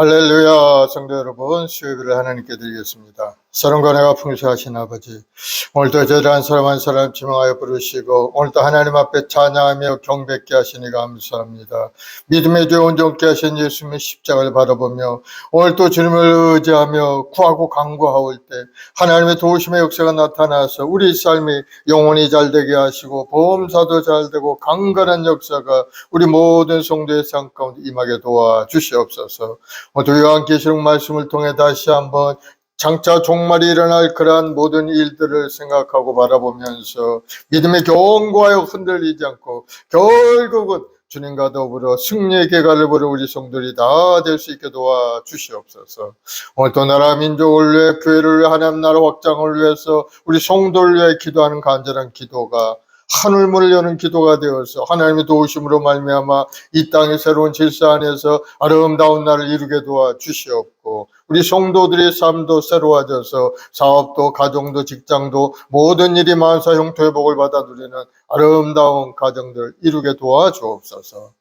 할렐루야. 성도 여러분, 수요일을 하나님께 드리겠습니다. 사랑과 은혜가 풍성하신 아버지, 오늘도 저를 한 사람 한 사람 지명하여 부르시고 오늘도 하나님 앞에 찬양하며 경배케 하시니 감사합니다. 믿음의 죄 온전케 하신 예수님의 십자가를 바라보며 오늘도 주님을 의지하며 구하고 간구하올 때 하나님의 도우심의 역사가 나타나서 우리 삶이 영원히 잘되게 하시고 보험사도 잘되고 강건한 역사가 우리 모든 성도의 삶 가운데 임하게 도와주시옵소서. 오늘 요한계시록 말씀을 통해 다시 한번 장차 종말이 일어날 그러한 모든 일들을 생각하고 바라보면서 믿음의 견고하여 흔들리지 않고 결국은 주님과 더불어 승리의 계가를 보러 우리 성들이 다 될 수 있게 도와주시옵소서. 오늘도 나라 민족을 위해 교회를 위해 하나님 나라 확장을 위해서 우리 성도를 위해 기도하는 간절한 기도가 하늘문을 여는 기도가 되어서 하나님의 도우심으로 말미암아 이 땅의 새로운 질서 안에서 아름다운 날을 이루게 도와주시옵고 우리 성도들의 삶도 새로워져서 사업도 가정도 직장도 모든 일이 만사 형통의 복을 받아 누리는 아름다운 가정들 이루게 도와주옵소서.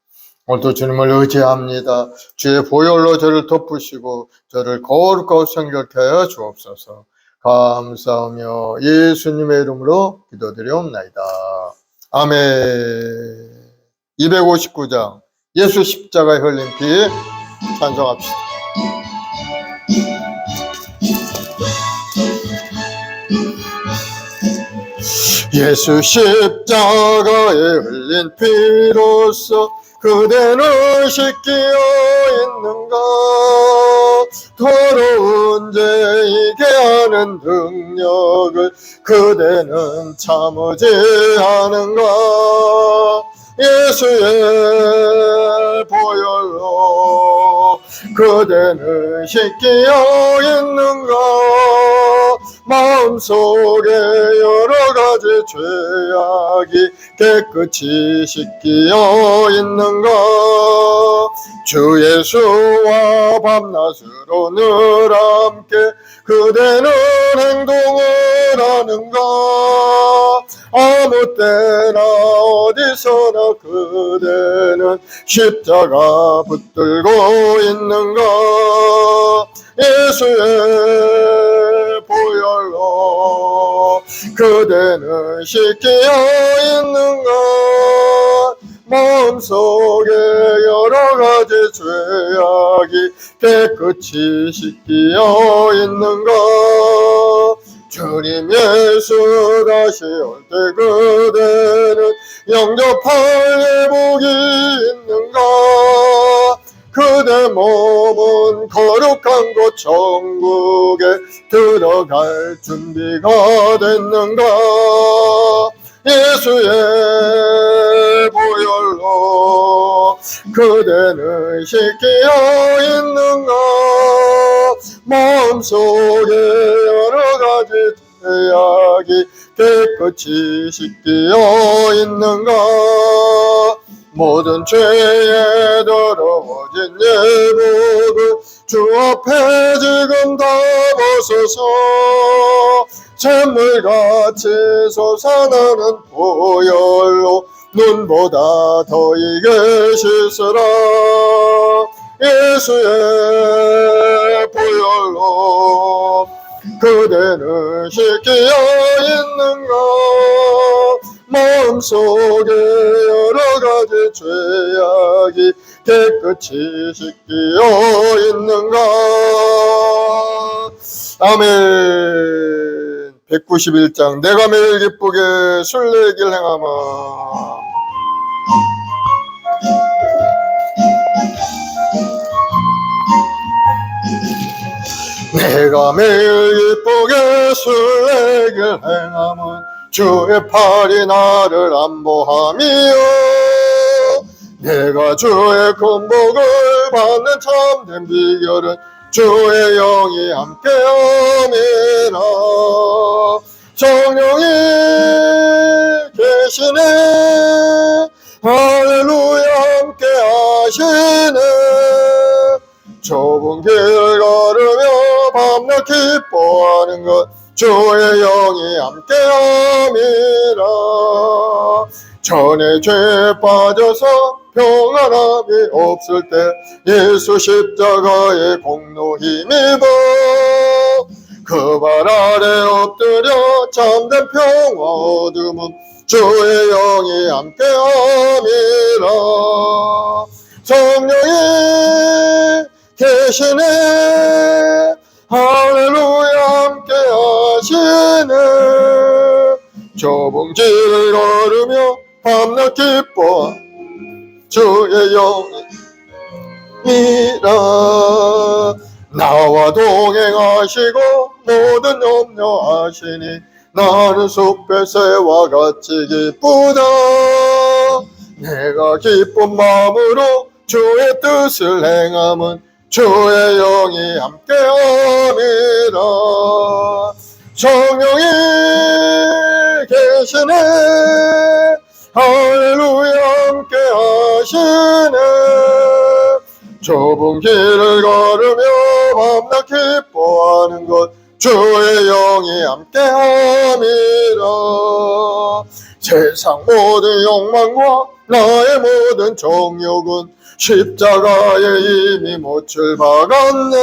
오늘도 주님을 의지합니다. 주의 보혈로 저를 덮으시고 저를 거룩하고 성결케 하여 주옵소서. 감사하며 예수님의 이름으로 기도드리옵나이다. 아멘. 259장 예수 십자가에 흘린 피 찬송합시다. 예수 십자가에 흘린 피로써 그대는 씻기어 있는가? 더러운 죄이게 하는 능력을 그대는 참으지 않은가? 예수의 보혈로 그대는 씻기어 있는가? 마음속에 여러 가지 죄악이 깨끗이 씻기어 있는가? 주 예수와 밤낮으로 늘 함께 그대는 행동을 하는가? 아무 때나 어디서나 그대는 십자가 붙들고 있는가? 예수의 보혈로 그대는 씻기어 있는가? 마음속에 여러 가지 죄악이 깨끗이 씻기어 있는가? 주님 예수 다시 올 때 그대는 영접할 예복이 있는가? 그대 몸은 거룩한 곳 천국에 들어갈 준비가 됐는가? 예수의 보혈로 그대는 씻기어 있는가? 마음속에 여러 가지 죄악이 깨끗이 씻기어 있는가? 모든 죄에 더러워진 예복을 주 앞에 지금 다 벗어서 샘물같이 솟아나는 보혈로 눈보다 더 이게 씻으라. 예수의 보혈로 그대는 씻기어 있는가? 마음속에 여러 가지 죄악이 깨끗이 씻기어 있는가? 아멘. 191장 내가 매일 기쁘게 순례길 행하마. 내가 매일 기쁘게 순례길 행함은 주의 팔이 나를 안보함이요 내가 주의 큰 복을 받는 참된 비결은 주의 영이 함께함이라. 성령이 계시네. 할렐루야 함께 하시네. 좁은 길 걸으며 밤낮 기뻐하는 것 주의 영이 함께함이라. 전에 죄에 빠져서 평안함이 없을 때 예수 십자가의 공로 힘입어 그 발 아래 엎드려 참된 평화 얻음은 주의 영이 함께함이라. 성령이 계시네 할렐루야 함께 하시네. 좁은 길을 걸으며 밤낮 기뻐 주의 영이라. 나와 동행하시고 모든 염려하시니 나는 숲의 새와 같이 기쁘다. 내가 기쁜 마음으로 주의 뜻을 행함은 주의 영이 함께함이라. 성령이 계시네 할렐루야 함께 하시네. 좁은 길을 걸으며 밤낮 기뻐하는 것 주의 영이 함께함이라. 세상 모든 욕망과 나의 모든 정욕은 십자가에 이미 못을 박았네.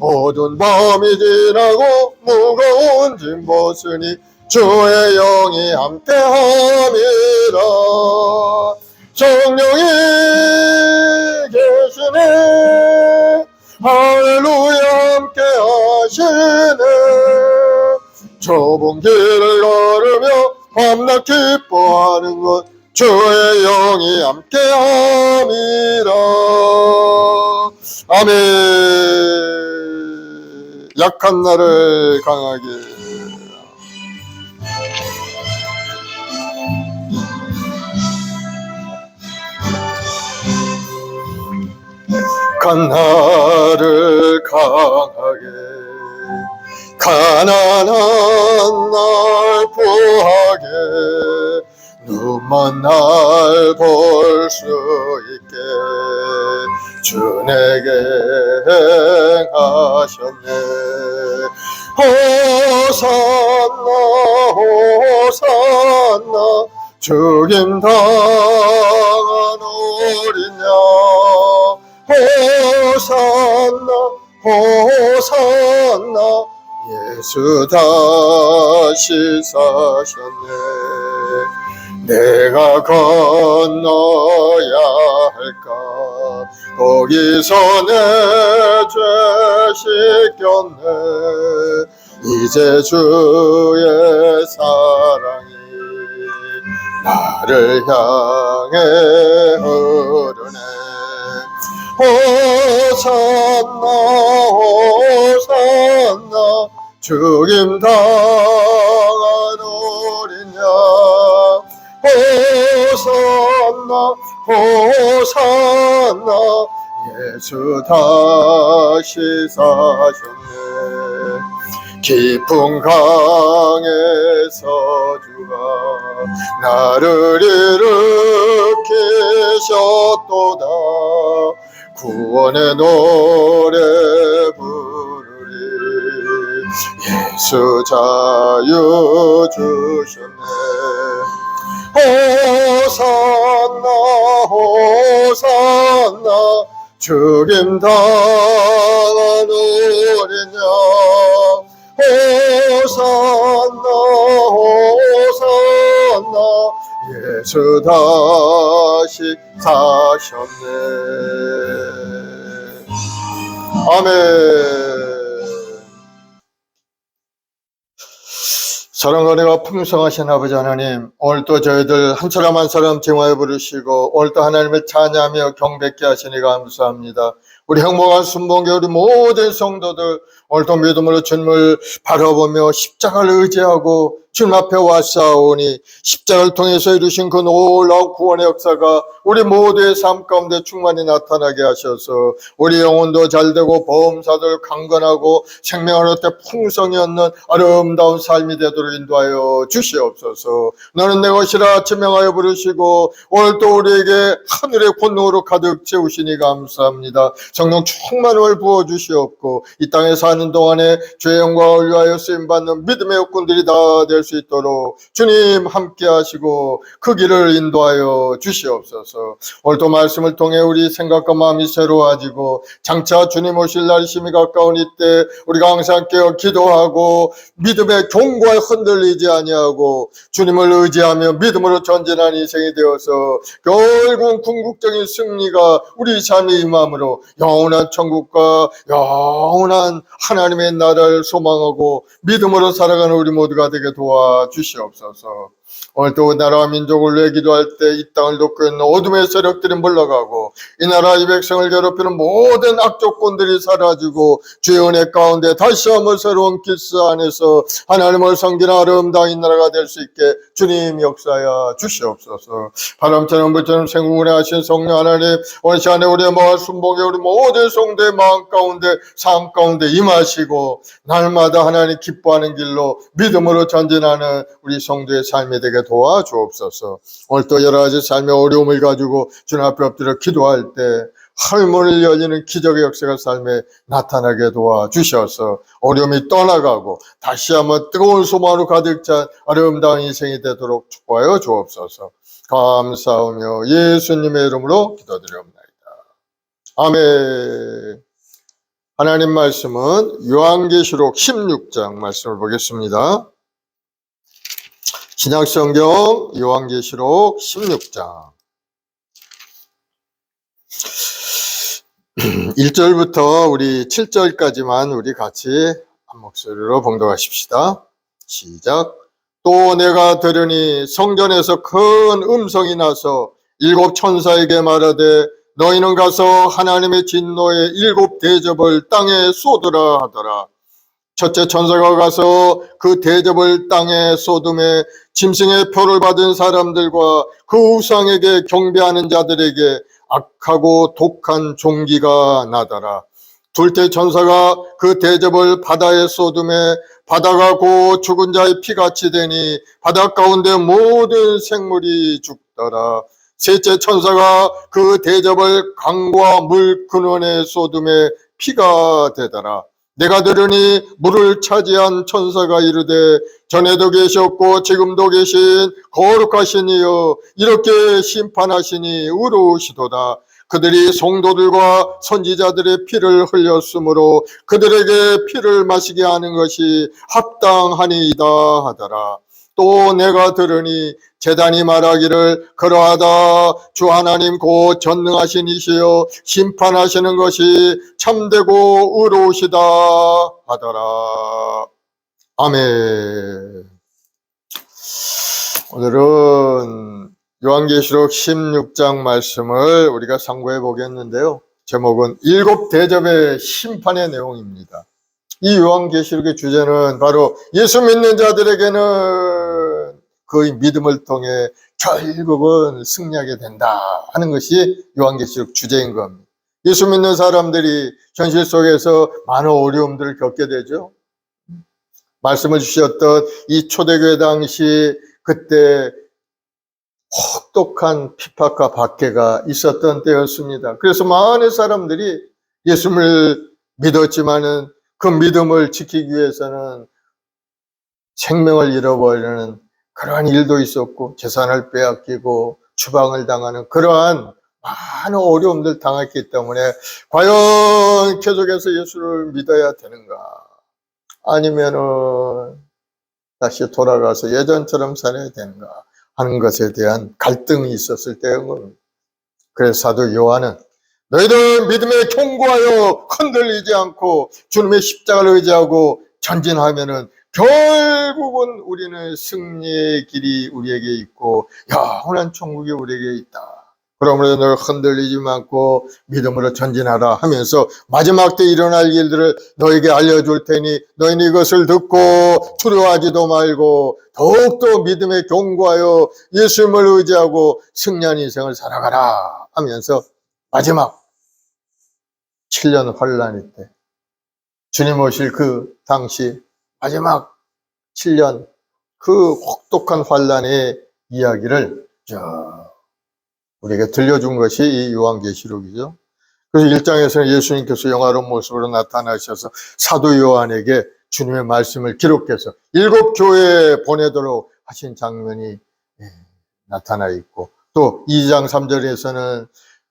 어두운 밤이 지나고 무거운 짐 벗으니 주의 영이 함께함이라. 성령이 계시네 할렐루야 함께 하시네. 좁은 길을 걸으며 밤낮 기뻐하는 것 주의 영이 함께함이라. 아멘. 약한 나를 강하게 약한 나를 강하게 가난한 날 부하게 눈먼 날 볼 수 있게 주 내게 행하셨네. 호산나 호산나 죽임 당한 어린 양. 호산나 호산나 예수 다시 사셨네. 내가 건너야 할까 거기서 내 죄 씻겼네. 이제 주의 사랑이 나를 향해 흐르네. 호산나 호산나 죽임 당한 어린 양. 호산나 호산나 예수 다시 사셨네. 깊은 강에서 주가 나를 일으키셨도다. 구원의 노래 부르리 예수 자유 주셨네. 호산나 호산나 죽임 당한 어린 양. 호산나 호산나 예수 다시 사셨네. 아멘. 사랑과 은혜가 풍성하신 아버지 하나님, 오늘도 저희들 한 사람 한 사람 증오해 부르시고 오늘도 하나님을 찬양하며 경배케 하시니 감사합니다. 우리 행복한 순봉교 우리 모든 성도들 오늘도 믿음으로 주님을 바라보며 십자가를 의지하고 주님 앞에 왔사오니 십자가를 통해서 이루신 그 놀라운 구원의 역사가 우리 모두의 삶 가운데 충만히 나타나게 하셔서 우리 영혼도 잘되고 보험사들 강건하고 생명을 얻되 풍성이 얻는 아름다운 삶이 되도록 인도하여 주시옵소서. 너는 내 것이라 지명하여 부르시고 오늘도 우리에게 하늘의 권능으로 가득 채우시니 감사합니다. 성령 충만을 부어주시옵고 이 땅에 사는 동안에 죄의 영광을 위하여 쓰임받는 믿음의 일꾼들이 다 될 수 있도록 주님 함께 하시고 그 길을 인도하여 주시옵소서. 오늘도 말씀을 통해 우리 생각과 마음이 새로워지고 장차 주님 오실 날이 심히 가까운 이때 우리가 항상 깨어 기도하고 믿음의 경고에 흔들리지 아니하고 주님을 의지하며 믿음으로 전진하는 인생이 되어서 결국 궁극적인 승리가 우리 삶에 임함으로 영원한 천국과 영원한 하나님의 나라를 소망하고 믿음으로 살아가는 우리 모두가 되게 도와주시옵소서. 오늘도 나라와 민족을 위해 기도할 때 이 땅을 돕고 있는 어둠의 세력들이 물러가고 이 나라 이 백성을 괴롭히는 모든 악조건들이 사라지고 주의 은혜 가운데 다시 한번 새로운 길스 안에서 하나님을 섬기는 아름다운 이 나라가 될 수 있게 주님 역사하여 주시옵소서. 바람처럼 불처럼 생군에 하신 성령 하나님, 오늘 시간에 우리의 마음 순복에 우리 모든 성도의 마음 가운데 삶 가운데 임하시고 날마다 하나님 기뻐하는 길로 믿음으로 전진하는 우리 성도의 삶이 되게 도와주옵소서. 오늘 또 여러 가지 삶의 어려움을 가지고 주님 앞에 엎드려 기도할 때 하늘문을 열리는 기적의 역사가 삶에 나타나게 도와주셔서 어려움이 떠나가고 다시 한번 뜨거운 소망으로 가득 찬 아름다운 인생이 되도록 축복하여 주옵소서. 감사하며 예수님의 이름으로 기도드리옵나이다. 아멘. 하나님 말씀은 요한계시록 16장 말씀을 보겠습니다. 신약성경 요한계시록 16장 1절부터 우리 7절까지만 우리 같이 한 목소리로 봉독하십시다. 시작. 또 내가 들으니 성전에서 큰 음성이 나서 일곱 천사에게 말하되 너희는 가서 하나님의 진노의 일곱 대접을 땅에 쏟으라 하더라. 첫째 천사가 가서 그 대접을 땅에 쏟음에 짐승의 표를 받은 사람들과 그 우상에게 경배하는 자들에게 악하고 독한 종기가 나더라. 둘째 천사가 그 대접을 바다에 쏟음에 바다가 곧 죽은 자의 피같이 되니 바다 가운데 모든 생물이 죽더라. 셋째 천사가 그 대접을 강과 물 근원에 쏟음에 피가 되더라. 내가 들으니 물을 차지한 천사가 이르되 전에도 계셨고 지금도 계신 거룩하신 이여 이렇게 심판하시니 의로우시도다. 그들이 성도들과 선지자들의 피를 흘렸으므로 그들에게 피를 마시게 하는 것이 합당하니이다 하더라. 또 내가 들으니 제단이 말하기를 그러하다. 주 하나님 곧 전능하신 이시여 심판하시는 것이 참되고 의로우시다 하더라. 아멘. 오늘은 요한계시록 16장 말씀을 우리가 상고해 보겠는데요. 제목은 일곱 대접의 심판의 내용입니다. 이 요한계시록의 주제는 바로 예수 믿는 자들에게는 그의 믿음을 통해 결국은 승리하게 된다 하는 것이 요한계시록 주제인 겁니다. 예수 믿는 사람들이 현실 속에서 많은 어려움들을 겪게 되죠. 말씀을 주셨던 이 초대교회 당시 그때 혹독한 핍박과 박해가 있었던 때였습니다. 그래서 많은 사람들이 예수를 믿었지만은 그 믿음을 지키기 위해서는 생명을 잃어버리는 그러한 일도 있었고 재산을 빼앗기고 추방을 당하는 그러한 많은 어려움들 당했기 때문에 과연 계속해서 예수를 믿어야 되는가 아니면은 다시 돌아가서 예전처럼 살아야 되는가 하는 것에 대한 갈등이 있었을 때인 겁니다. 그래서 사도 요한은 너희들 믿음에 견고하여 흔들리지 않고 주님의 십자가를 의지하고 전진하면은 결국은 우리는 승리의 길이 우리에게 있고 영원한 천국이 우리에게 있다. 그러므로 너희 흔들리지 않고 믿음으로 전진하라 하면서 마지막 때 일어날 일들을 너에게 알려줄 테니 너희는 이것을 듣고 두려워하지도 말고 더욱더 믿음에 견고하여 예수님을 의지하고 승리한 인생을 살아가라 하면서 마지막 7년 환란일 때 주님 오실 그 당시 마지막 7년 그 혹독한 환란의 이야기를 우리에게 들려준 것이 이 요한계시록이죠. 그래서 1장에서는 예수님께서 영화로운 모습으로 나타나셔서 사도 요한에게 주님의 말씀을 기록해서 7교회에 보내도록 하신 장면이 나타나 있고, 또 2장 3절에서는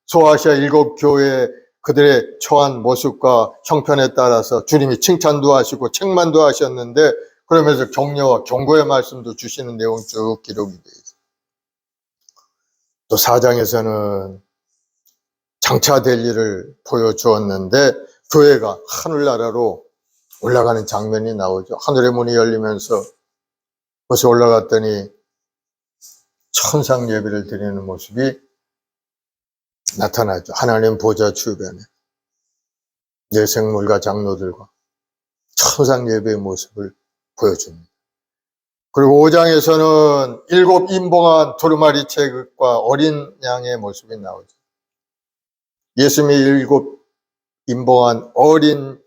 소아시아 7교회 그들의 처한 모습과 형편에 따라서 주님이 칭찬도 하시고 책망도 하셨는데, 그러면서 격려와 경고의 말씀도 주시는 내용 쭉 기록이 되어 있어요. 또 4장에서는 장차 될 일을 보여주었는데, 교회가 하늘나라로 올라가는 장면이 나오죠. 하늘의 문이 열리면서 거기서 올라갔더니 천상 예배를 드리는 모습이 나타나죠. 하나님 보좌 주변에 내생물과 장로들과 천상 예배의 모습을 보여줍니다. 그리고 5장에서는 7 임봉한 두루마리 채극과 어린 양의 모습이 나오죠. 예수님이 7 임봉한 어린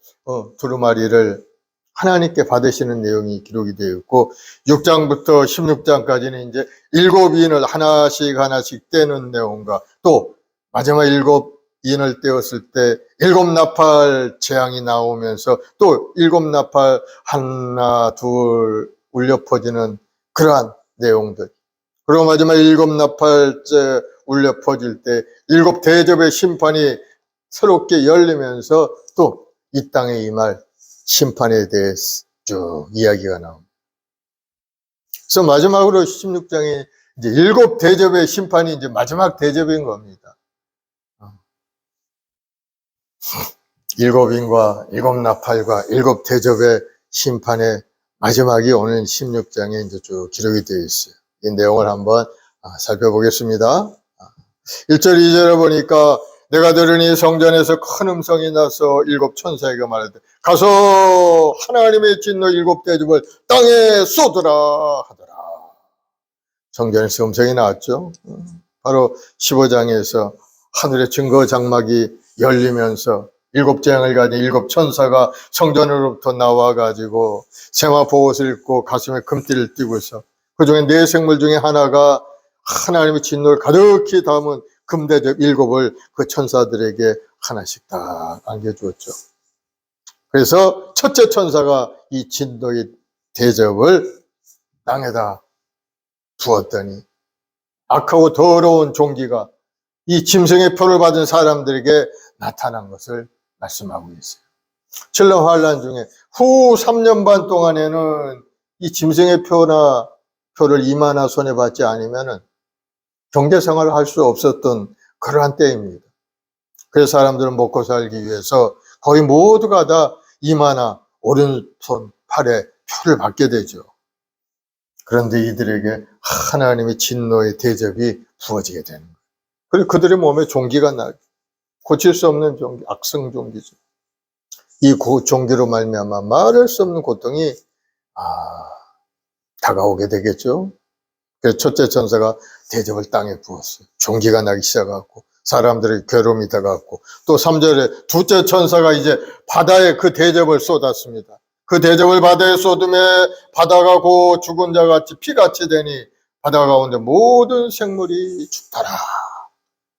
두루마리를 하나님께 받으시는 내용이 기록이 되어 있고, 6장부터 16장까지는 이제 7인을 하나씩 떼는 내용과, 또 마지막 7인을 떼었을 때 7나팔 재앙이 나오면서 또 7나팔 하나 둘 울려 퍼지는 그러한 내용들, 그리고 마지막 7나팔째 울려 퍼질 때 7 대접의 심판이 새롭게 열리면서 또 이 땅에 임할 심판에 대해서 쭉 이야기가 나옵니다. 그래서 마지막으로 16장에 이제 7 대접의 심판이 이제 마지막 대접인 겁니다. 7인과 7나팔과 7 대접의 심판의 마지막이 오늘 16장에 이제 쭉 기록이 되어 있어요. 이 내용을 한번 살펴보겠습니다. 1절, 2절에 보니까 내가 들으니 성전에서 큰 음성이 나서 7 천사에게 말하되 가서 하나님의 진노 7 대접을 땅에 쏟으라 하더라. 성전에서 음성이 나왔죠. 바로 15장에서 하늘의 증거 장막이 열리면서 7 재앙을 가진 7 천사가 성전으로부터 나와가지고 세마포 옷을 입고 가슴에 금띠를 띠고서 그 중에 4 생물 중에 하나가 하나님의 진노를 가득히 담은 금대접 7을 그 천사들에게 하나씩 다 안겨주었죠. 그래서 첫째 천사가 이 진노의 대접을 땅에다 부었더니 악하고 더러운 종기가 이 짐승의 표를 받은 사람들에게 나타난 것을 말씀하고 있어요. 칠러 환란 중에 후 3년 반 동안에는 이 짐승의 표를 이마나 손에 받지 않으면은 경제생활을 할 수 없었던 그러한 때입니다. 그래서 사람들은 먹고 살기 위해서 거의 모두가 다 이마나 오른손, 팔에 표를 받게 되죠. 그런데 이들에게 하나님의 진노의 대접이 부어지게 되는 거예요. 그리고 그들의 몸에 종기가 나요. 고칠 수 없는 종기, 악성 종기죠. 이 종기로 말미암아 말할 수 없는 고통이 다가오게 되겠죠. 그래서 첫째 천사가 대접을 땅에 부었어요. 종기가 나기 시작하고 사람들의 괴로움이 다가왔고, 또 3절에 둘째 천사가 이제 바다에 그 대접을 쏟았습니다. 그 대접을 바다에 쏟음에 바다가 고 죽은 자같이 피같이 되니 바다 가운데 모든 생물이 죽더라.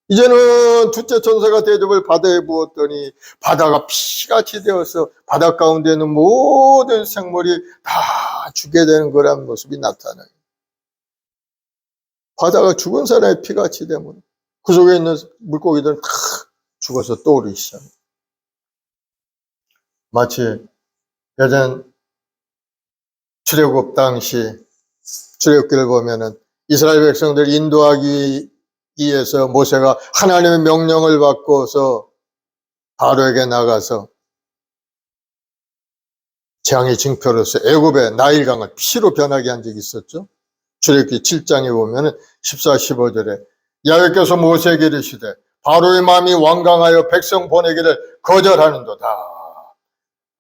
이제는 둘째 천사가 대접을 바다에 부었더니 바다가 피같이 되어서 바다 가운데 있는 모든 생물이 다 죽게 되는 그런 모습이 나타나요. 바다가 죽은 사람의 피같이 되면 그 속에 있는 물고기들은 다 죽어서 떠오르기 시작합니다. 마치 예전 출애굽 당시 출애굽기를 보면은 이스라엘 백성들 인도하기 위해서 모세가 하나님의 명령을 받고서 바로에게 나가서 재앙의 징표로서 애굽의 나일강을 피로 변하게 한 적이 있었죠. 출애굽기 7장에 보면은 14, 15절에 야훼께서 모세에게 이르시되 바로의 마음이 완강하여 백성 보내기를 거절하는도다.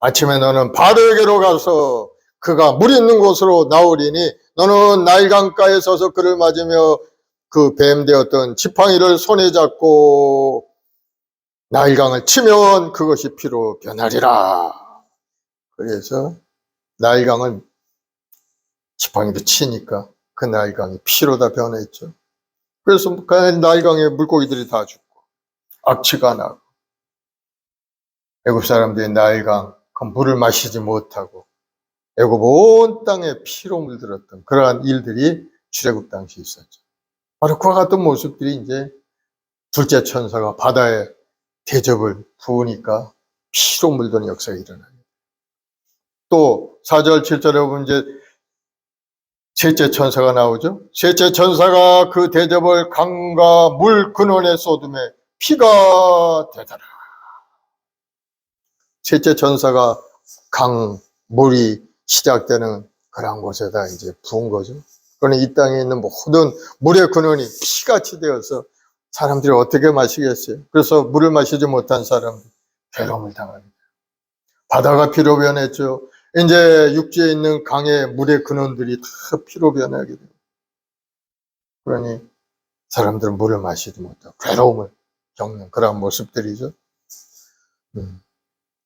아침에 너는 바로에게로 가서 그가 물 있는 곳으로 나오리니 너는 나일강가에 서서 그를 맞으며 그 뱀 되었던 지팡이를 손에 잡고 나일강을 치면 그것이 피로 변하리라. 그래서 나일강을 지팡이로 치니까 그 나일강이 피로 다 변했죠. 그래서 그 나일강에 물고기들이 다 죽고 악취가 나고 애굽 사람들이 나일강 그 물을 마시지 못하고 애굽 온 땅에 피로 물들었던 그러한 일들이 출애굽 당시 있었죠. 바로 그와 같은 모습들이 이제 둘째 천사가 바다에 대접을 부으니까 피로 물든 역사가 일어나요. 또 4절 7절에 보면 이제 셋째 천사가 나오죠. 셋째 천사가 그 대접을 강과 물 근원에 쏟음에 피가 되더라. 셋째 천사가 강, 물이 시작되는 그런 곳에다 이제 부은 거죠. 그러니 이 땅에 있는 모든 물의 근원이 피같이 되어서 사람들이 어떻게 마시겠어요? 그래서 물을 마시지 못한 사람들 괴로움을 당합니다. 바다가 피로 변했죠. 이제 육지에 있는 강의 물의 근원들이 다 피로 변하게 돼요. 그러니 사람들은 물을 마시지 못하고 괴로움을 겪는 그런 모습들이죠.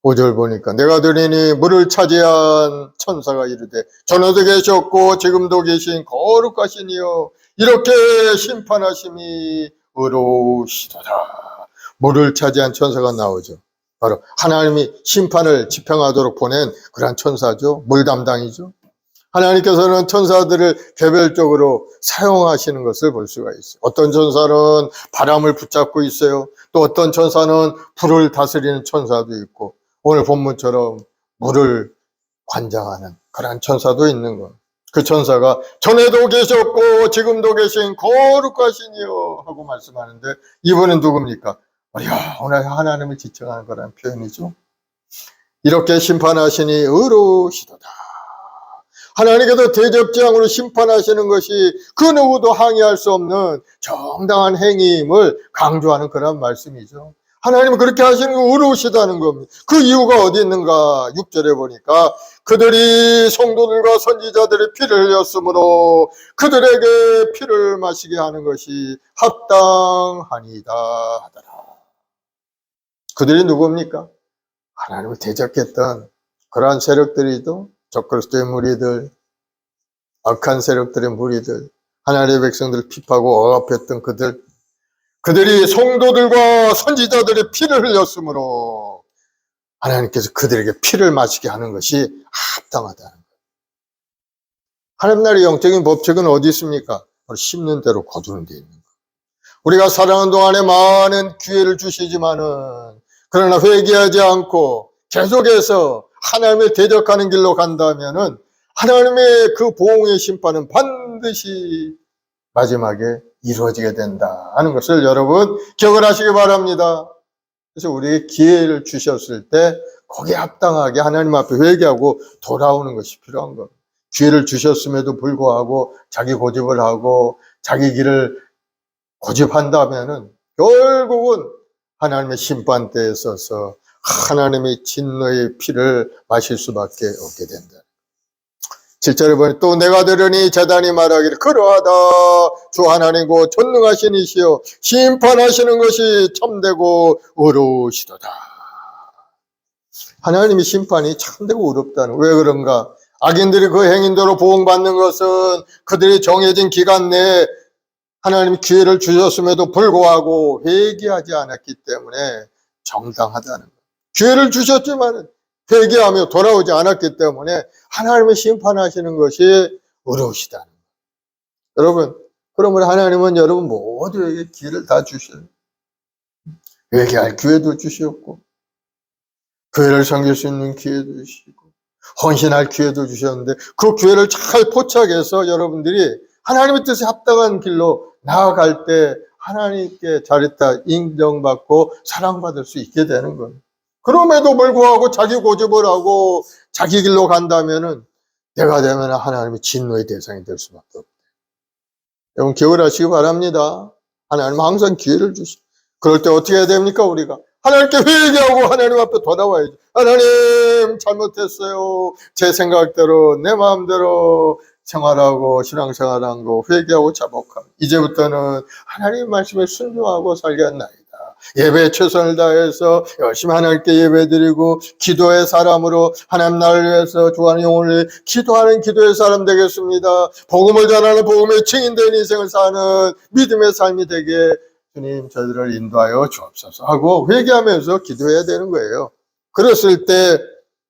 5절 보니까 내가 들으니 물을 차지한 천사가 이르되 전에도 계셨고 지금도 계신 거룩하신 이여 이렇게 심판하심이 의로우시도다. 물을 차지한 천사가 나오죠. 바로 하나님이 심판을 집행하도록 보낸 그런 천사죠. 물 담당이죠. 하나님께서는 천사들을 개별적으로 사용하시는 것을 볼 수가 있어요. 어떤 천사는 바람을 붙잡고 있어요. 또 어떤 천사는 불을 다스리는 천사도 있고 오늘 본문처럼 물을 관장하는 그런 천사도 있는 것. 그 천사가 전에도 계셨고 지금도 계신 거룩하시니요 하고 말씀하는데 이분은 누굽니까? 오늘 하나님을 지칭하는 거라는 표현이죠. 이렇게 심판하시니 의로우시도다. 하나님께서 대접장으로 심판하시는 것이 그 누구도 항의할 수 없는 정당한 행위임을 강조하는 그런 말씀이죠. 하나님은 그렇게 하시는 거 의로우시다는 겁니다. 그 이유가 어디 있는가? 6절에 보니까 그들이 성도들과 선지자들의 피를 흘렸으므로 그들에게 피를 마시게 하는 것이 합당하니이다 하더라. 그들이 누굽니까? 하나님을 대적했던 그러한 세력들이죠. 적그리스도의 무리들, 악한 세력들의 무리들, 하나님의 백성들을 핍하고 억압했던 그들이 성도들과 선지자들의 피를 흘렸으므로 하나님께서 그들에게 피를 마시게 하는 것이 합당하다는 거예요. 하나님 나라의 영적인 법칙은 어디 있습니까? 바로 심는 대로 거두는 데 있는 거예요. 우리가 살아가는 동안에 많은 기회를 주시지만은 그러나 회개하지 않고 계속해서 하나님을 대적하는 길로 간다면은 하나님의 그 보응의 심판은 반드시 마지막에 이루어지게 된다 하는 것을 여러분 기억을 하시기 바랍니다. 그래서 우리에게 기회를 주셨을 때 거기에 합당하게 하나님 앞에 회개하고 돌아오는 것이 필요한 겁니다. 기회를 주셨음에도 불구하고 자기 고집을 하고 자기 길을 고집한다면은 결국은 하나님의 심판대에 서서 하나님의 진노의 피를 마실 수밖에 없게 된다. 7절에 보니 또 내가 들으니 제단이 말하기를 그러하다 주 하나님고 전능하신 이시여 심판하시는 것이 참되고 의로우시도다. 하나님의 심판이 참되고 의롭다는 왜 그런가? 악인들이 그 행인대로 보응받는 것은 그들이 정해진 기간 내에 하나님이 기회를 주셨음에도 불구하고 회개하지 않았기 때문에 정당하다는 거예요. 기회를 주셨지만 회개하며 돌아오지 않았기 때문에 하나님의 심판하시는 것이 어려우시다는 거예요. 여러분, 그러면 하나님은 여러분 모두에게 기회를 다 주셔요. 회개할 기회도 주셨고 교회를 섬길 수 있는 기회도 주시고 헌신할 기회도 주셨는데 그 기회를 잘 포착해서 여러분들이 하나님의 뜻에 합당한 길로 나아갈 때 하나님께 잘했다 인정받고 사랑받을 수 있게 되는 거예요. 그럼에도 불구하고 자기 고집을 하고 자기 길로 간다면은 내가 되면 하나님의 진노의 대상이 될 수밖에 없대요. 여러분 기억을 하시기 바랍니다. 하나님은 항상 기회를 주시고 그럴 때 어떻게 해야 됩니까? 우리가 하나님께 회개하고 하나님 앞에 돌아와야죠. 하나님 잘못했어요. 제 생각대로 내 마음대로 생활하고 신앙생활한 거 회개하고 자복하고 이제부터는 하나님 말씀에 순종하고 살겠나이다. 예배에 최선을 다해서 열심히 하나님께 예배드리고 기도의 사람으로 하나님 나를 위해서 주하는 영혼을 기도하는 기도의 사람 되겠습니다. 복음을 전하는 복음의 증인된 인생을 사는 믿음의 삶이 되게 주님 저희들을 인도하여 주옵소서 하고 회개하면서 기도해야 되는 거예요. 그랬을 때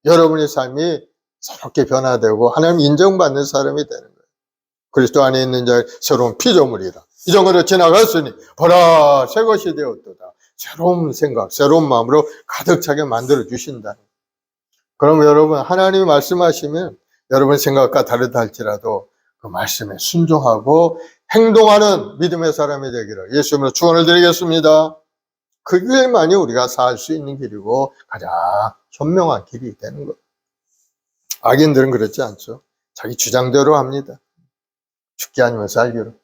여러분의 삶이 새롭게 변화되고 하나님 인정받는 사람이 되는 거예요. 그리스도 안에 있는 자의 새로운 피조물이라. 이전으로 지나갔으니 보라 새 것이 되었도다. 새로운 생각, 새로운 마음으로 가득 차게 만들어 주신다. 그럼 여러분 하나님이 말씀하시면 여러분 생각과 다르다 할지라도 그 말씀에 순종하고 행동하는 믿음의 사람이 되기를 예수님으로 축원을 드리겠습니다. 그 길만이 우리가 살 수 있는 길이고 가장 현명한 길이 되는 것. 악인들은 그렇지 않죠. 자기 주장대로 합니다. 죽기 아니면 살기로.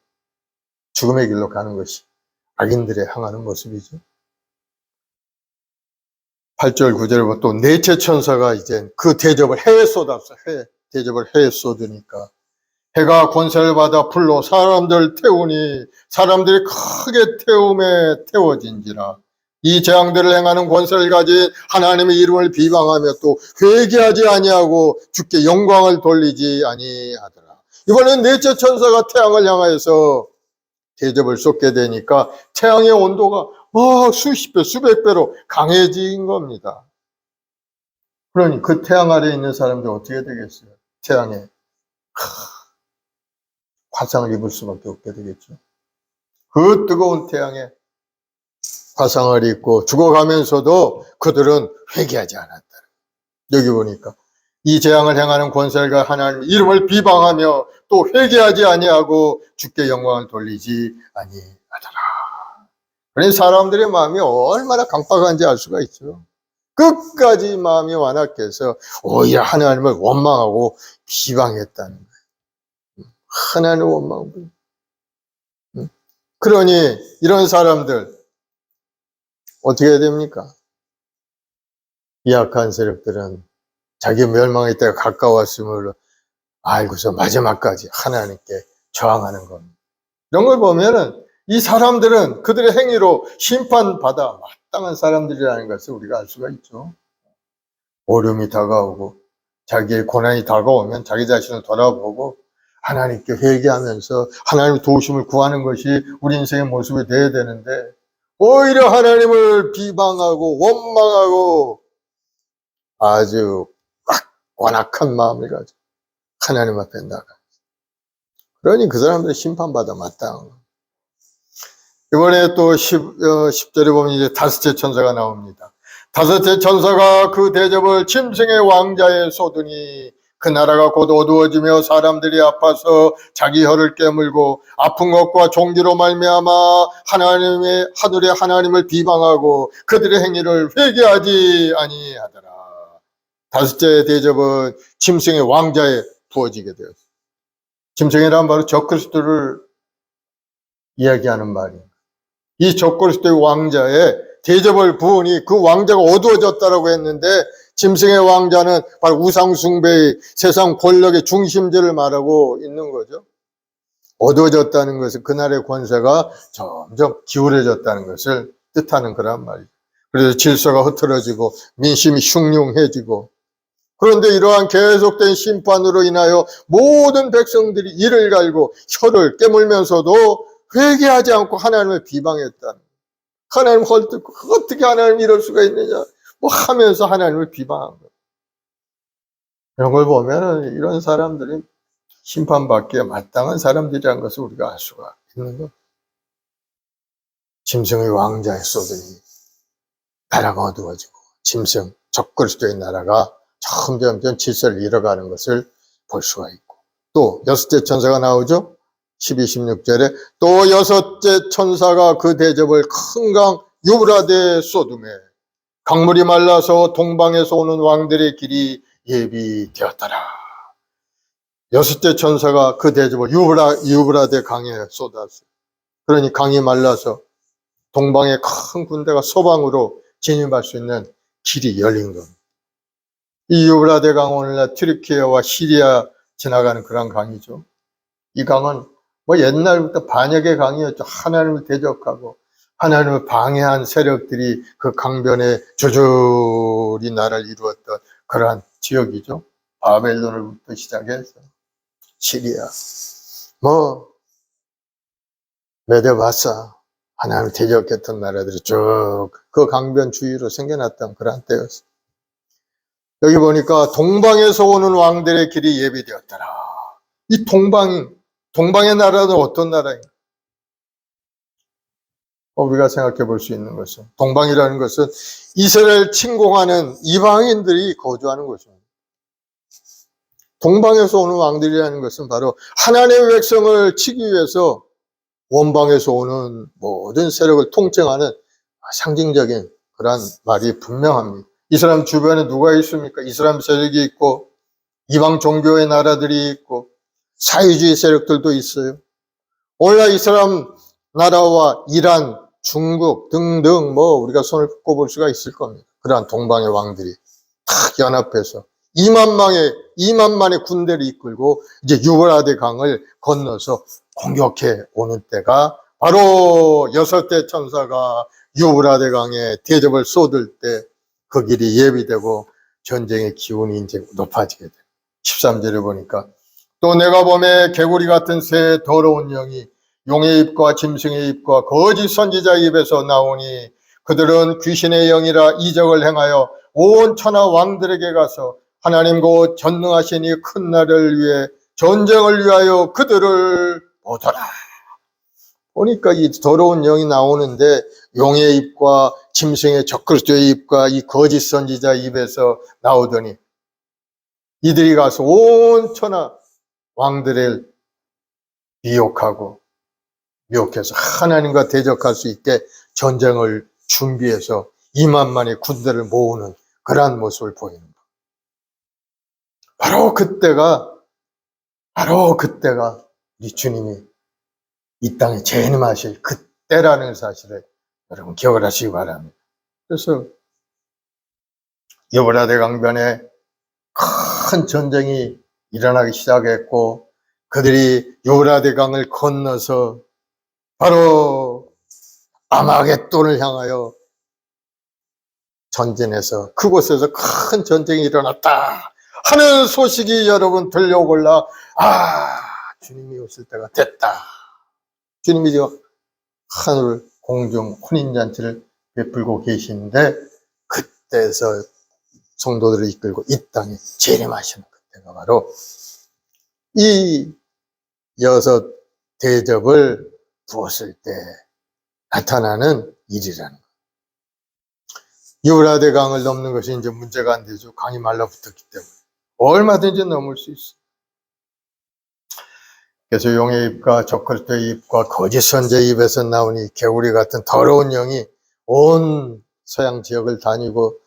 죽음의 길로 가는 것이 악인들의 향하는 모습이죠. 8절 9절에 보면 또 넷째 천사가 이제 그 대접을 해에 쏟았어. 대접을 해에 쏟으니까 해가 권세를 받아 불로 사람들 태우니 사람들이 크게 태움에 태워진지라. 이 재앙들을 행하는 권세를 가진 하나님의 이름을 비방하며 또 회개하지 아니하고 주께 영광을 돌리지 아니하더라. 이번엔 넷째 천사가 태양을 향하여서 대접을 쏟게 되니까 태양의 온도가 막 수십 배, 수백 배로 강해진 겁니다. 그러니 그 태양 아래에 있는 사람들 어떻게 되겠어요? 태양에 화상을 입을 수밖에 없게 되겠죠. 그 뜨거운 태양에 화상을 입고 죽어가면서도 그들은 회개하지 않았다. 여기 보니까 이 재앙을 행하는 권세가 하나님 이름을 비방하며 또 회개하지 아니하고 주께 영광을 돌리지 아니하더라. 그러니 사람들의 마음이 얼마나 강박한지 알 수가 있죠. 끝까지 마음이 완악해서 오히려 하나님을 원망하고 비방했다는 거예요. 하나님을 원망하고. 그러니 이런 사람들 어떻게 해야 됩니까? 이 악한 세력들은 자기 멸망의 때가 가까웠음을 알고서 마지막까지 하나님께 저항하는 겁니다. 이런 걸 보면은 이 사람들은 그들의 행위로 심판받아 마땅한 사람들이라는 것을 우리가 알 수가 있죠. 어려움이 다가오고 자기의 고난이 다가오면 자기 자신을 돌아보고 하나님께 회개하면서 하나님의 도우심을 구하는 것이 우리 인생의 모습이 되어야 되는데 오히려 하나님을 비방하고 원망하고 아주 완악한 마음을 가지고 하나님 앞에 나가. 그러니 그 사람들이 심판받아 마땅한 거예요. 이번에 또 10절에 보면 이제 다섯째 천사가 나옵니다. 다섯째 천사가 그 대접을 짐승의 왕자에 쏟으니 그 나라가 곧 어두워지며 사람들이 아파서 자기 혀를 깨물고 아픈 것과 종기로 말미암아 하나님의 하늘의 하나님을 비방하고 그들의 행위를 회개하지 아니하더라. 다섯째 대접은 짐승의 왕자에 부어지게 되었습니다. 짐승이란 바로 적그리스도를 이야기하는 말입니다. 이 적그리스도의 왕자에 대접을 부으니 그 왕자가 어두워졌다라고 했는데 짐승의 왕자는 바로 우상숭배의 세상 권력의 중심지를 말하고 있는 거죠. 어두워졌다는 것은 그날의 권세가 점점 기울어졌다는 것을 뜻하는 그런 말이죠. 그래서 질서가 흐트러지고 민심이 흉흉해지고 그런데 이러한 계속된 심판으로 인하여 모든 백성들이 이를 갈고 혀를 깨물면서도 회개하지 않고 하나님을 비방했다는 하나님 헐뜯고 어떻게 하나님 이럴 수가 있느냐 뭐 하면서 하나님을 비방한 거예요. 이런 걸 보면 이런 사람들이 심판받기에 마땅한 사람들이라는 것을 우리가 알 수가 있는 거예요. 짐승의 왕자에 쏟으니 나라가 어두워지고 짐승 적그리스도의 나라가 점점 질서를 잃어가는 것을 볼 수가 있고 또 여섯째 천사가 나오죠. 12, 16절에 또 여섯째 천사가 그 대접을 큰 강 유브라데에 쏟으매 강물이 말라서 동방에서 오는 왕들의 길이 예비되었더라. 여섯째 천사가 그 대접을 유브라데 강에 쏟았어요. 그러니 강이 말라서 동방의 큰 군대가 서방으로 진입할 수 있는 길이 열린 겁니다. 이 유브라데 강은 오늘날 튀르키예와 시리아 지나가는 그런 강이죠. 이 강은 뭐 옛날부터 반역의 강이었죠. 하나님을 대적하고 하나님을 방해한 세력들이 그 강변에 조조리 나라를 이루었던 그러한 지역이죠. 바벨론으로부터 시작해서 시리아, 뭐 메데바사 하나님을 대적했던 나라들이 쭉 그 강변 주위로 생겨났던 그러한 때였어요. 여기 보니까 동방에서 오는 왕들의 길이 예비되었더라. 이 동방의 나라는 어떤 나라인가? 우리가 생각해 볼 수 있는 것은, 동방이라는 것은 이스라엘 침공하는 이방인들이 거주하는 곳입니다. 동방에서 오는 왕들이라는 것은 바로 하나님의 백성을 치기 위해서 원방에서 오는 모든 세력을 통칭하는 상징적인 그런 말이 분명합니다. 이 사람 주변에 누가 있습니까? 이슬람 세력이 있고 이방 종교의 나라들이 있고 사회주의 세력들도 있어요. 오늘날 이슬람 나라와 이란, 중국 등등 우리가 손을 꼽을 수가 있을 겁니다. 그러한 동방의 왕들이 탁 연합해서 2만만의 군대를 이끌고 이제 유브라데 강을 건너서 공격해 오는 때가 바로 6대 천사가 유브라데 강에 대접을 쏟을 때 그 길이 예비되고 전쟁의 기운이 이제 높아지게 돼요. 13절에 보니까 또 내가 봄에 개구리 같은 새 더러운 영이 용의 입과 짐승의 입과 거짓 선지자 입에서 나오니 그들은 귀신의 영이라 이적을 행하여 온 천하 왕들에게 가서 하나님 곧 전능하신 이 큰 날을 위해 전쟁을 위하여 그들을 보더라. 보니까 이 더러운 영이 나오는데 용의 입과 짐승의 적그리스도의 입과 이 거짓 선지자 입에서 나오더니 이들이 가서 온 천하 왕들을 미혹해서 하나님과 대적할 수 있게 전쟁을 준비해서 2만만의 군대를 모으는 그러한 모습을 보이는 것. 바로 그때가 우리 주님이 이 땅에 재림하실 그때라는 사실을 여러분 기억을 하시기 바랍니다. 그래서 유브라데 강변에 큰 전쟁이 일어나기 시작했고 그들이 유브라데 강을 건너서 바로 아마겟돈을 향하여 전진해서 그곳에서 큰 전쟁이 일어났다 하는 소식이 여러분 들려오걸라 주님이 오실 때가 됐다. 주님이 지금 하늘 공중 혼인잔치를 베풀고 계시는데 그때에서 성도들을 이끌고 이 땅에 재림하시는 그때가 바로 이 6 대접을 부었을 때 나타나는 일이라는 거예요. 유브라데 강을 넘는 것이 이제 문제가 안 되죠. 강이 말라붙었기 때문에 얼마든지 넘을 수 있어요. 그래서 용의 입과 적그리스도의 입과 거짓 선지자의 입에서 나오니 개구리 같은 더러운 영이 온 서양 지역을 다니고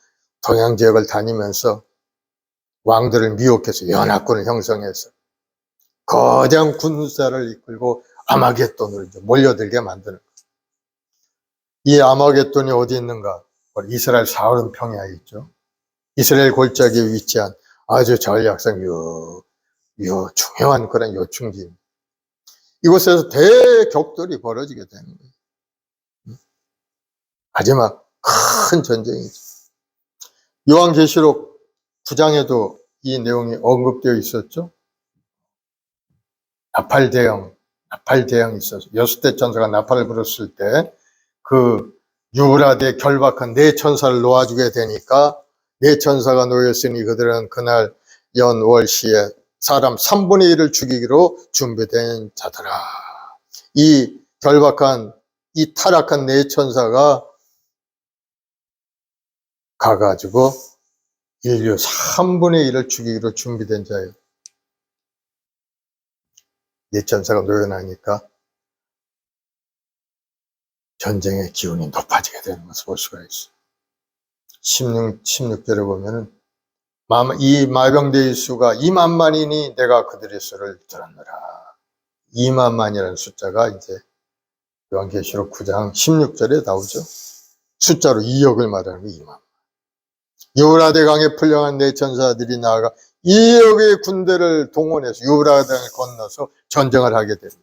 동양 지역을 다니면서 왕들을 미혹해서 연합군을 형성해서 거대한 군사를 이끌고 아마겟돈으로 이제 몰려들게 만드는 거예요. 이 아마겟돈이 어디 있는가? 이스라엘 사흐른 평야에 있죠. 이스라엘 골짜기에 위치한 아주 전략상 중요한 그런 요충지입니다. 이곳에서 대격돌이 벌어지게 되는 거예요. 마지막 큰 전쟁이죠. 요한계시록 9장에도 이 내용이 언급되어 있었죠. 나팔대형이 있어서 6대 천사가 나팔을 불었을 때 그 유브라데 결박한 4 천사를 놓아주게 되니까 4 천사가 놓였으니 그들은 그날 연월시에 사람 3분의 1을 죽이기로 준비된 자더라. 이 결박한 이 타락한 4 천사가 가가지고 인류 3분의 1을 죽이기로 준비된 자예요. 4 천사가 놓여나니까 전쟁의 기운이 높아지게 되는 것을 볼 수가 있어요. 16절에 보면은 이 마병대의 수가 2만만이니 내가 그들의 수를 들었노라. 2만만이라는 숫자가 이제 요한계시록 9장 16절에 나오죠. 숫자로 2억을 말하는 2만. 유브라데 강에 풀려간 4 천사들이 나아가 2억의 군대를 동원해서 유브라데 강을 건너서 전쟁을 하게 됩니다.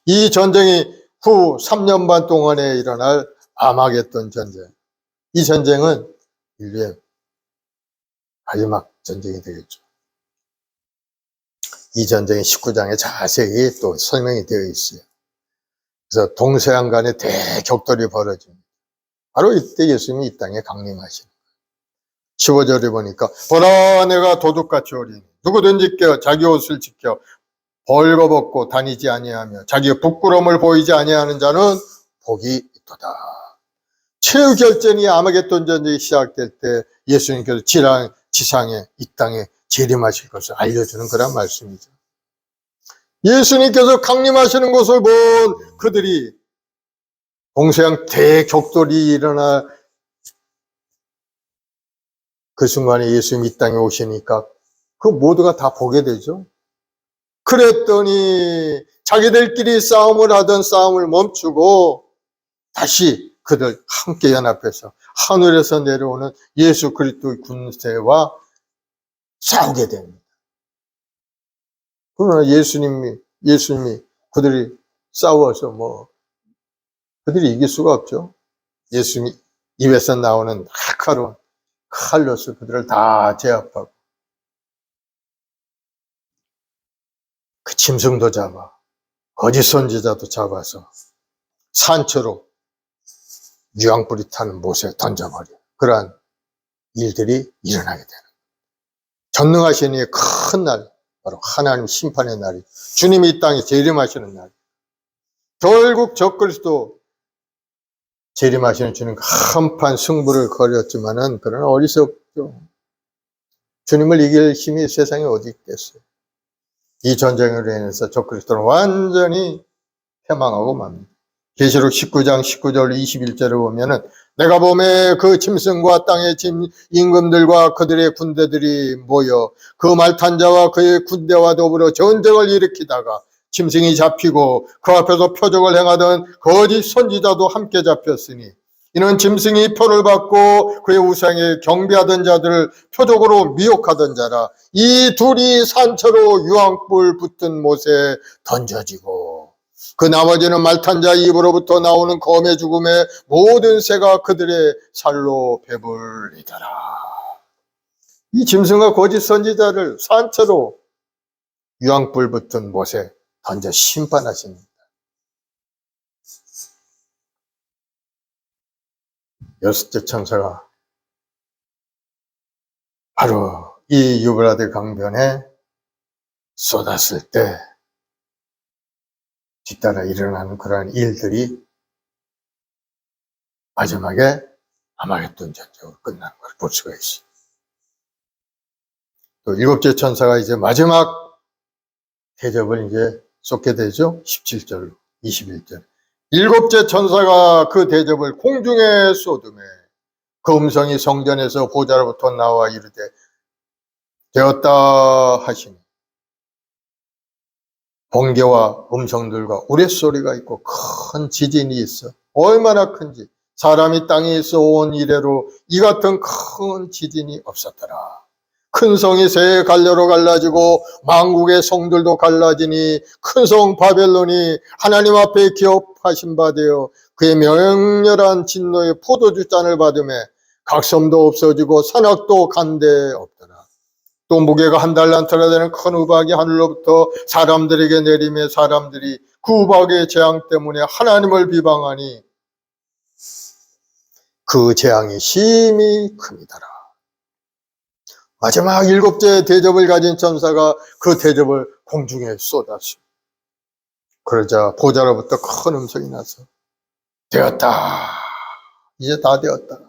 이 전쟁이 후 3년 반 동안에 일어날 아마겟돈 전쟁. 이 전쟁은 인류의 마지막 전쟁이 되겠죠. 이 전쟁이 19장에 자세히 또 설명이 되어 있어요. 그래서 동서양 간에 대격돌이 벌어집니다. 바로 이때 예수님이 이 땅에 강림하시는 거예요. 15절에 보니까 보라 내가 도둑같이 오리니 누구든지 자기 옷을 지켜 벌거벗고 다니지 아니하며 자기의 부끄러움을 보이지 아니하는 자는 복이 있도다. 최후 결전이 아마겟돈 전쟁이 시작될 때 예수님께서 지상에 이 땅에 재림하실 것을 알려주는 그런 말씀이죠. 예수님께서 강림하시는 것을 본 그들이 동서양 대격돌이 일어나 그 순간에 예수님 이 땅에 오시니까 그 모두가 다 보게 되죠. 그랬더니 자기들끼리 싸움을 하던 싸움을 멈추고 다시 그들 함께 연합해서 하늘에서 내려오는 예수 그리스도의 군대와 싸우게 됩니다. 그러나 예수님이 그들이 싸워서 그들이 이길 수가 없죠. 예수님 입에서 나오는 날카로운 칼로서 그들을 다 제압하고 그 짐승도 잡아 거짓 선지자도 잡아서 산초로 유황불이 타는 못에 던져버려. 그러한 일들이 일어나게 되는 전능하신 이의 큰 날, 바로 하나님 심판의 날이 주님이 이 땅에 재림하시는 날. 결국 적그리스도 재림하시는 주님 한판 승부를 벌였지만은 그러나 어리석죠. 주님을 이길 힘이 세상에 어디 있겠어요. 이 전쟁으로 인해서 적그리스도는 완전히 패망하고 맙니다. 계시록 19장 19절 21절에 보면은 내가 봄에 그 짐승과 땅의 임금들과 그들의 군대들이 모여 그 말탄 자와 그의 군대와 더불어 전쟁을 일으키다가 짐승이 잡히고 그 앞에서 표적을 행하던 거짓 선지자도 함께 잡혔으니 이는 짐승이 표를 받고 그의 우상에 경배하던 자들을 표적으로 미혹하던 자라. 이 둘이 산처로 유황불 붙은 못에 던져지고 그 나머지는 말탄 자 입으로부터 나오는 검의 죽음에 모든 새가 그들의 살로 배불리더라. 이 짐승과 거짓 선지자를 산처로 유황불 붙은 못에 던져 심판하십니다. 여섯째 천사가 바로 이 유브라데 강변에 쏟았을 때 뒤따라 일어나는 그러한 일들이 마지막에 아마겟돈 전쟁으로 끝나는 걸 볼 수가 있어요. 또 일곱째 천사가 이제 마지막 대접을 이제 쏟게 되죠. 17절로 21절. 일곱째 천사가 그 대접을 공중에 쏟음에 그 음성이 성전에서 보좌로부터 나와 이르되 되었다 하시니 번개와 음성들과 우레소리가 있고 큰 지진이 있어. 얼마나 큰지 사람이 땅에 있어 온 이래로 이 같은 큰 지진이 없었더라. 큰 성이 세 갈래로 갈라지고 만국의 성들도 갈라지니 큰 성 바벨론이 하나님 앞에 기업하신 바 되어 그의 명렬한 진노의 포도주 잔을 받음에 각 섬도 없어지고 산악도 간데 없더라. 또 무게가 한 달란트나 되는 큰 우박이 하늘로부터 사람들에게 내리며 사람들이 그 우박의 재앙 때문에 하나님을 비방하니 그 재앙이 심히 큽니다라. 마지막 일곱째 대접을 가진 천사가 그 대접을 공중에 쏟았습니다. 그러자 보좌로부터 큰 음성이 나서 되었다. 이제 다 되었다.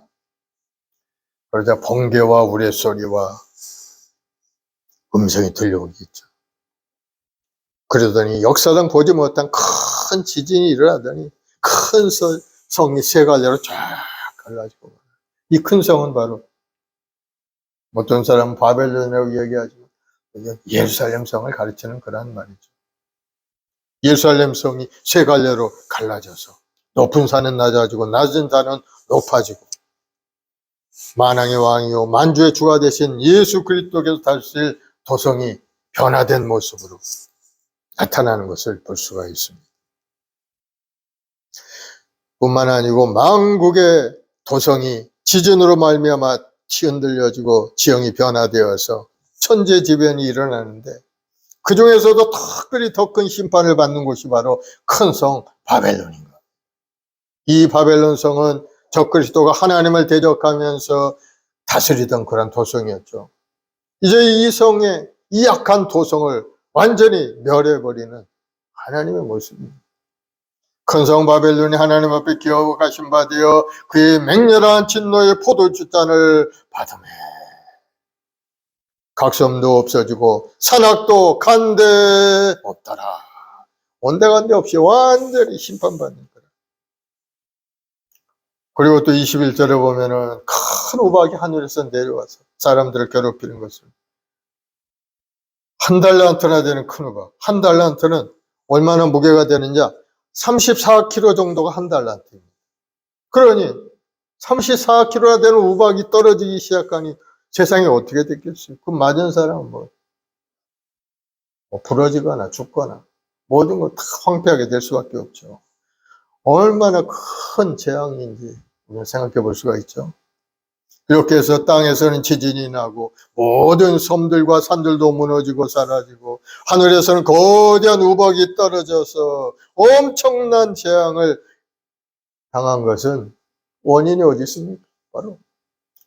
그러자 번개와 우레소리와 음성이 들려오겠죠. 그러더니 역사상 보지 못한 큰 지진이 일어나더니 큰 성이 세 갈래로 쫙 갈라지고 이 큰 성은 바로 어떤 사람은 바벨론이라고 이야기하지만 예루살렘 성을 가르치는 그런 말이죠. 예루살렘 성이 세 갈래로 갈라져서 높은 산은 낮아지고 낮은 산은 높아지고 만왕의 왕이요 만주의 주가 되신 예수 그리스도께서 다실 도성이 변화된 모습으로 나타나는 것을 볼 수가 있습니다. 뿐만 아니고 만국의 도성이 지진으로 말미암아 흔들려지고 지형이 변화되어서 천재지변이 일어나는데 그 중에서도 특별히 더 큰 심판을 받는 곳이 바로 큰 성 바벨론입니다. 이 바벨론 성은 적그리스도가 하나님을 대적하면서 다스리던 그런 도성이었죠. 이제 이 성의 이 약한 도성을 완전히 멸해버리는 하나님의 모습입니다. 큰 성 바벨론이 하나님 앞에 기어가신 바 되어 그의 맹렬한 진노의 포도주잔을 받으매 각섬도 없어지고 산악도 간데 없더라. 온데간데 없이 완전히 심판받는 거라. 그리고 또 21절에 보면은 큰 우박이 하늘에서 내려와서 사람들을 괴롭히는 것을, 한 달란트나 되는 큰 우박. 한 달란트는 얼마나 무게가 되느냐? 34kg 정도가 한 달란트입니다. 그러니 34kg나 되는 우박이 떨어지기 시작하니 세상이 어떻게 됐겠어요? 그 맞은 사람은 뭐 부러지거나 죽거나 모든 거 다 황폐하게 될 수밖에 없죠. 얼마나 큰 재앙인지 우리가 생각해 볼 수가 있죠. 이렇게 해서 땅에서는 지진이 나고 모든 섬들과 산들도 무너지고 사라지고 하늘에서는 거대한 우박이 떨어져서 엄청난 재앙을 당한 것은 원인이 어디 있습니까? 바로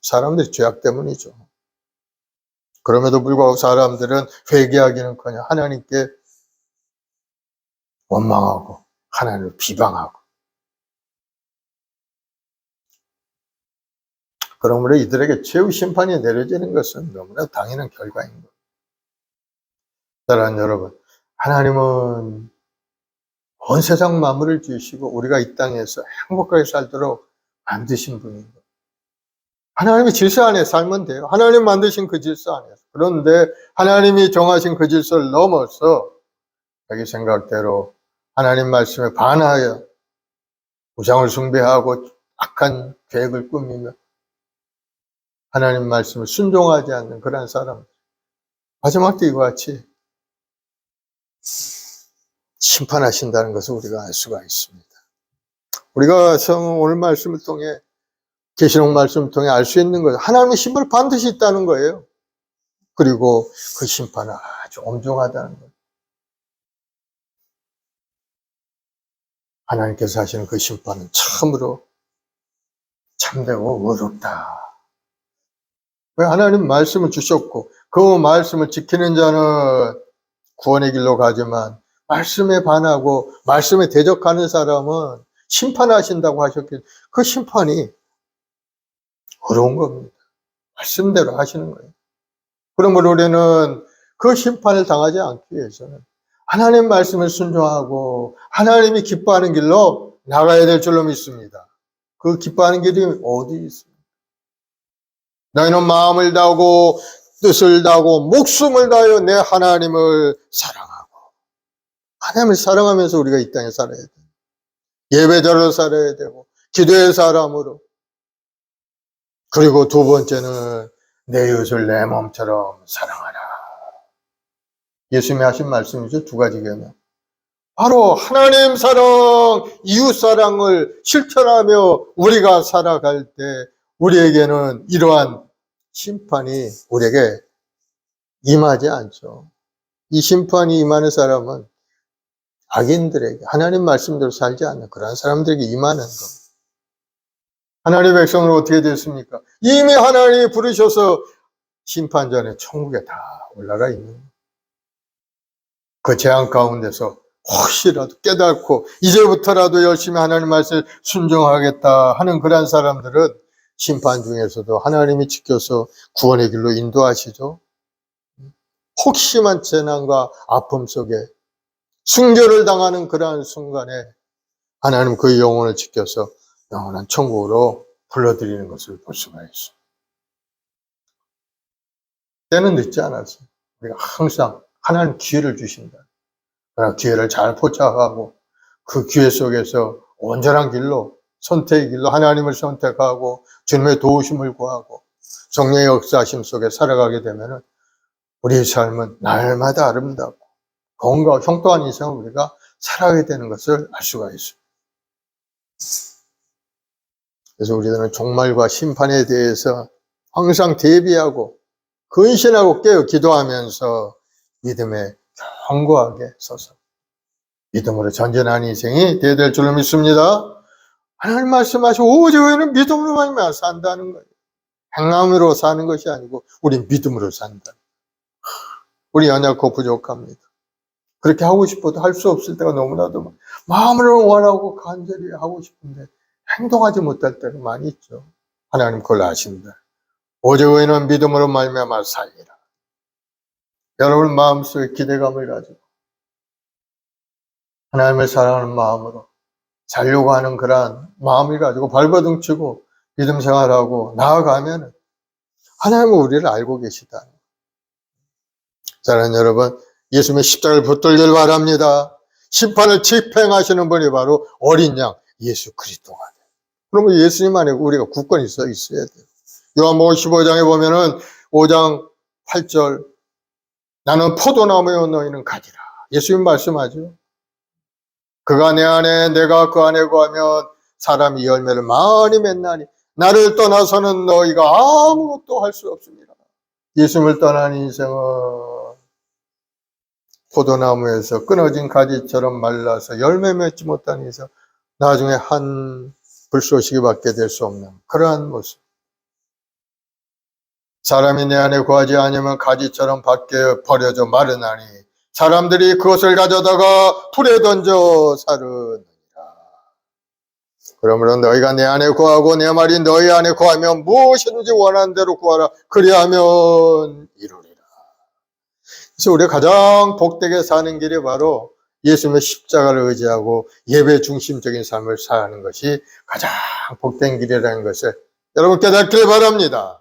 사람들의 죄악 때문이죠. 그럼에도 불구하고 사람들은 회개하기는커녕 하나님께 원망하고 하나님을 비방하고, 그러므로 이들에게 최후 심판이 내려지는 것은 너무나 당연한 결과인 겁니다. 사랑하는 여러분, 하나님은 온 세상 만물을 지으시고 우리가 이 땅에서 행복하게 살도록 만드신 분인 거예요. 하나님의 질서 안에 살면 돼요. 하나님 만드신 그 질서 안에서. 그런데 하나님이 정하신 그 질서를 넘어서 자기 생각대로 하나님 말씀에 반하여 우상을 숭배하고 악한 계획을 꾸미며 하나님 말씀을 순종하지 않는 그런 사람들, 마지막 때 이와 같이 심판하신다는 것을 우리가 알 수가 있습니다. 우리가 오늘 말씀을 통해, 계시록 말씀을 통해 알 수 있는 것은 하나님의 심판이 반드시 있다는 거예요. 그리고 그 심판은 아주 엄중하다는 거예요. 하나님께서 하시는 그 심판은 참으로 참되고 의롭다. 왜? 하나님 말씀을 주셨고 그 말씀을 지키는 자는 구원의 길로 가지만 말씀에 반하고 말씀에 대적하는 사람은 심판하신다고 하셨기, 그 심판이 어려운 겁니다. 말씀대로 하시는 거예요. 그러므로 우리는 그 심판을 당하지 않기 위해서는 하나님 말씀을 순종하고 하나님이 기뻐하는 길로 나가야 될 줄로 믿습니다. 그 기뻐하는 길이 어디 있습니까? 너희는 마음을 다하고 뜻을 다하고 목숨을 다하여 내 하나님을 사랑하고, 하나님을 사랑하면서 우리가 이 땅에 살아야 돼요. 예배자로 살아야 되고 기도의 사람으로. 그리고 두 번째는 내 이웃을 내 몸처럼 사랑하라. 예수님이 하신 말씀이죠. 두 가지 개념. 바로 하나님 사랑, 이웃 사랑을 실천하며 우리가 살아갈 때 우리에게는 이러한 심판이 우리에게 임하지 않죠. 이 심판이 임하는 사람은 악인들에게, 하나님 말씀대로 살지 않는 그런 사람들에게 임하는 겁니다. 하나님의 백성은 어떻게 됐습니까? 이미 하나님이 부르셔서 심판전에 천국에 다 올라가 있는 거예요. 그 재앙 가운데서 혹시라도 깨닫고 이제부터라도 열심히 하나님 말씀을 순종하겠다 하는 그런 사람들은 심판 중에서도 하나님이 지켜서 구원의 길로 인도하시죠. 혹심한 재난과 아픔 속에 순교를 당하는 그러한 순간에 하나님 그 영혼을 지켜서 영원한 천국으로 불러들이는 것을 볼 수가 있어요. 때는 늦지 않았어요. 우리가 항상 하나님 기회를 주신다. 그러나 기회를 잘 포착하고 그 기회 속에서 온전한 길로, 선택의 길로 하나님을 선택하고 주님의 도우심을 구하고 성령의 역사하심 속에 살아가게 되면 우리의 삶은 날마다 아름답고 건강하고 형통한 인생을 우리가 살아가게 되는 것을 알 수가 있어요. 그래서 우리들은 종말과 심판에 대해서 항상 대비하고 근신하고 깨어 기도하면서 믿음에 견고하게 서서 믿음으로 전진하는 인생이 되어야 될 줄로 믿습니다. 하나님 말씀하시고 오직 우리는 믿음으로만 산다는 거예요. 행함으로 사는 것이 아니고 우리 믿음으로 산다. 우리 연약고 부족합니다. 그렇게 하고 싶어도 할 수 없을 때가 너무나도 마음으로 원하고 간절히 하고 싶은데 행동하지 못할 때가 많이 있죠. 하나님 그걸 아신다. 오직 의인은 믿음으로 말미암아 살리라. 여러분 마음속에 기대감을 가지고 하나님을 사랑하는 마음으로 살려고 하는 그러한 마음을 가지고 발버둥치고 믿음 생활하고 나아가면 하나님은 우리를 알고 계시다. 사랑하는 여러분, 예수님의 십자가를 붙들길 바랍니다. 심판을 집행하시는 분이 바로 어린 양 예수 그리스도가 돼요. 그러면 예수님 안에 우리가 굳건히 있어야 돼요. 요한복음 15장에 보면은 5장 8절 나는 포도나무요 너희는 가지라. 예수님 말씀하죠. 그가 내 안에 내가 그 안에 거하면 사람이 열매를 많이 맺나니 나를 떠나서는 너희가 아무것도 할 수 없습니다. 예수님을 떠난 인생은 포도나무에서 끊어진 가지처럼 말라서 열매 맺지 못한 인생, 나중에 한 불쏘시개 밖에 될 수 없는 그러한 모습. 사람이 내 안에 거하지 않으면 가지처럼 밖에 버려져 마르나니 사람들이 그것을 가져다가 불에 던져 사르느니라. 그러므로 너희가 내 안에 거하고 내 말이 너희 안에 거하면 무엇이든지 원하는 대로 구하라. 그리하면 이루리라. 그래서 우리가 가장 복되게 사는 길이 바로 예수님의 십자가를 의지하고 예배 중심적인 삶을 사는 것이 가장 복된 길이라는 것을 여러분 깨닫길 바랍니다.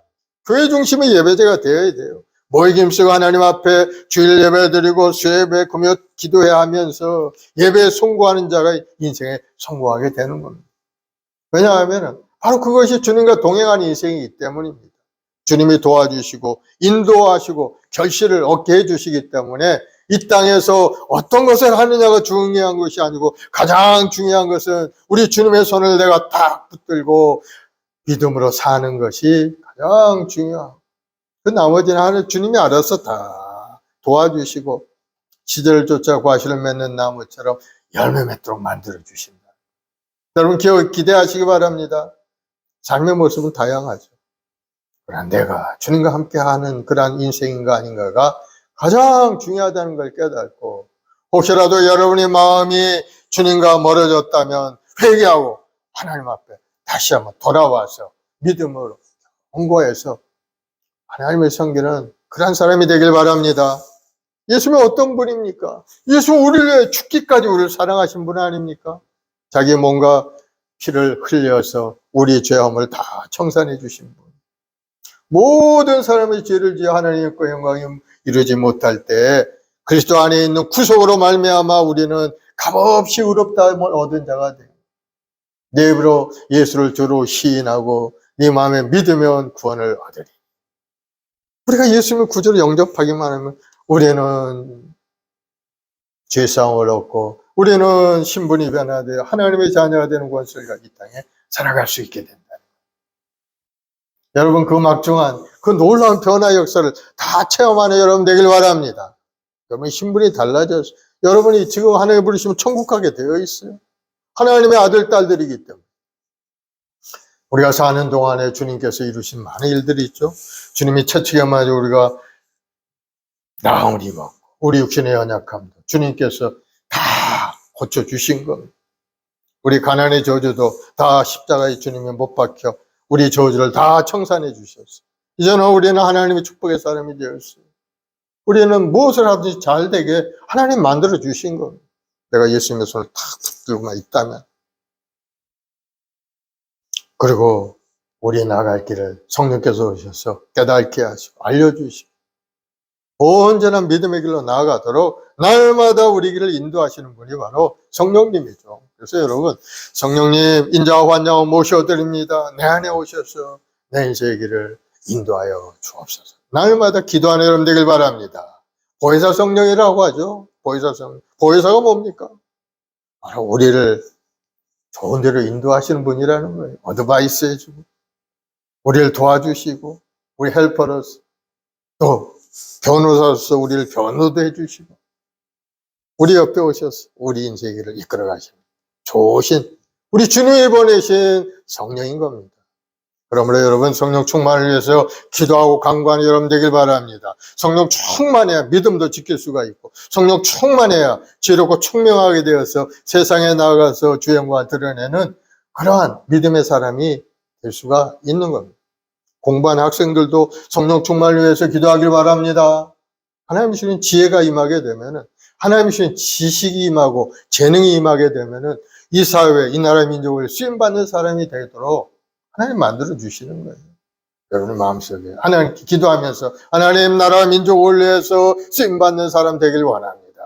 교회 중심의 예배제가 되어야 돼요. 모이김수가 하나님 앞에 주일 예배 드리고 수예배 금요 기도해야 하면서 예배에 송구하는 자가 인생에 성공하게 되는 겁니다. 왜냐하면 바로 그것이 주님과 동행하는 인생이기 때문입니다. 주님이 도와주시고 인도하시고 결실을 얻게 해주시기 때문에 이 땅에서 어떤 것을 하느냐가 중요한 것이 아니고 가장 중요한 것은 우리 주님의 손을 내가 딱 붙들고 믿음으로 사는 것이 가장 중요하고 그 나머지는 하나님 주님이 알아서 다 도와주시고 시절을 쫓아 과실을 맺는 나무처럼 열매 맺도록 만들어주신다. 여러분 기대하시기 바랍니다. 삶의 모습은 다양하죠. 그러나 내가 주님과 함께하는 그러한 인생인가 아닌가가 가장 중요하다는 걸 깨닫고 혹시라도 여러분의 마음이 주님과 멀어졌다면 회개하고 하나님 앞에 다시 한번 돌아와서 믿음으로 공고해서 하나님의 섬기는 그런 사람이 되길 바랍니다. 예수님은 어떤 분입니까? 예수 우리를 위해 죽기까지 우리를 사랑하신 분 아닙니까? 자기 몸과 피를 흘려서 우리 죄함을 다 청산해 주신 분. 모든 사람의 죄를 지어 하나님의 영광이 이루지 못할 때 그리스도 안에 있는 구속으로 말미암아 우리는 값없이 의롭다함을 얻은 자가 돼요. 내 입으로 예수를 주로 시인하고 네 마음에 믿으면 구원을 얻으리. 우리가 예수님의 구주로 영접하기만 하면 우리는 죄사함을 얻고 우리는 신분이 변화되어 하나님의 자녀가 되는 권세가 이 땅에 살아갈 수 있게 된다. 여러분 그 막중한 그 놀라운 변화 역사를 다 체험하는 여러분 되길 바랍니다. 여러분 신분이 달라져서 여러분이 지금 하나님 부르시면 천국 가게 되어 있어요. 하나님의 아들 딸들이기 때문에. 우리가 사는 동안에 주님께서 이루신 많은 일들이 있죠. 주님이 채찍에 맞아 우리가 나음을 입었고 우리 육신의 연약함도 주님께서 다 고쳐주신 겁니다. 우리 가난의 저주도 다 십자가에 주님이 못 박혀 우리 저주를 다 청산해 주셨어요. 이제는 우리는 하나님의 축복의 사람이 되었어요. 우리는 무엇을 하든지 잘 되게 하나님 만들어 주신 겁니다. 내가 예수님의 손을 탁 붙들고만 있다면. 그리고 우리 나갈 길을 성령께서 오셔서 깨닫게 하시고 알려주시고 언제나 믿음의 길로 나아가도록 날마다 우리 길을 인도하시는 분이 바로 성령님이죠. 그래서 여러분 성령님 인자와 환자와 모셔드립니다. 내 안에 오셔서 내 인생의 길을 인도하여 주옵소서. 날마다 기도하는 여러분 되길 바랍니다. 보혜사 성령이라고 하죠. 보혜사 성령. 보혜사가 뭡니까? 바로 우리를 좋은 데로 인도하시는 분이라는 거예요. 어드바이스 해주고 우리를 도와주시고 우리 헬퍼로서 또 변호사로서 우리를 변호도 해주시고 우리 옆에 오셔서 우리 인생의 길을 이끌어 가시는 좋으신 우리 주님이 보내신 성령인 겁니다. 그러므로 여러분 성령 충만을 위해서 기도하고 간구하는 여러분 되길 바랍니다. 성령 충만해야 믿음도 지킬 수가 있고 성령 충만해야 지혜롭고 총명하게 되어서 세상에 나가서 주의 영광을 드러내는 그러한 믿음의 사람이 될 수가 있는 겁니다. 공부하는 학생들도 성령 충만을 위해서 기도하길 바랍니다. 하나님 주시는 지혜가 임하게 되면은 하나님 주시는 지식이 임하고 재능이 임하게 되면은 이 사회, 이 나라 민족을 쓰임받는 사람이 되도록 하나님 만들어 주시는 거예요. 여러분의 마음속에 하나님 기도하면서 하나님 나라 민족을 위해서 쓰임받는 사람 되길 원합니다.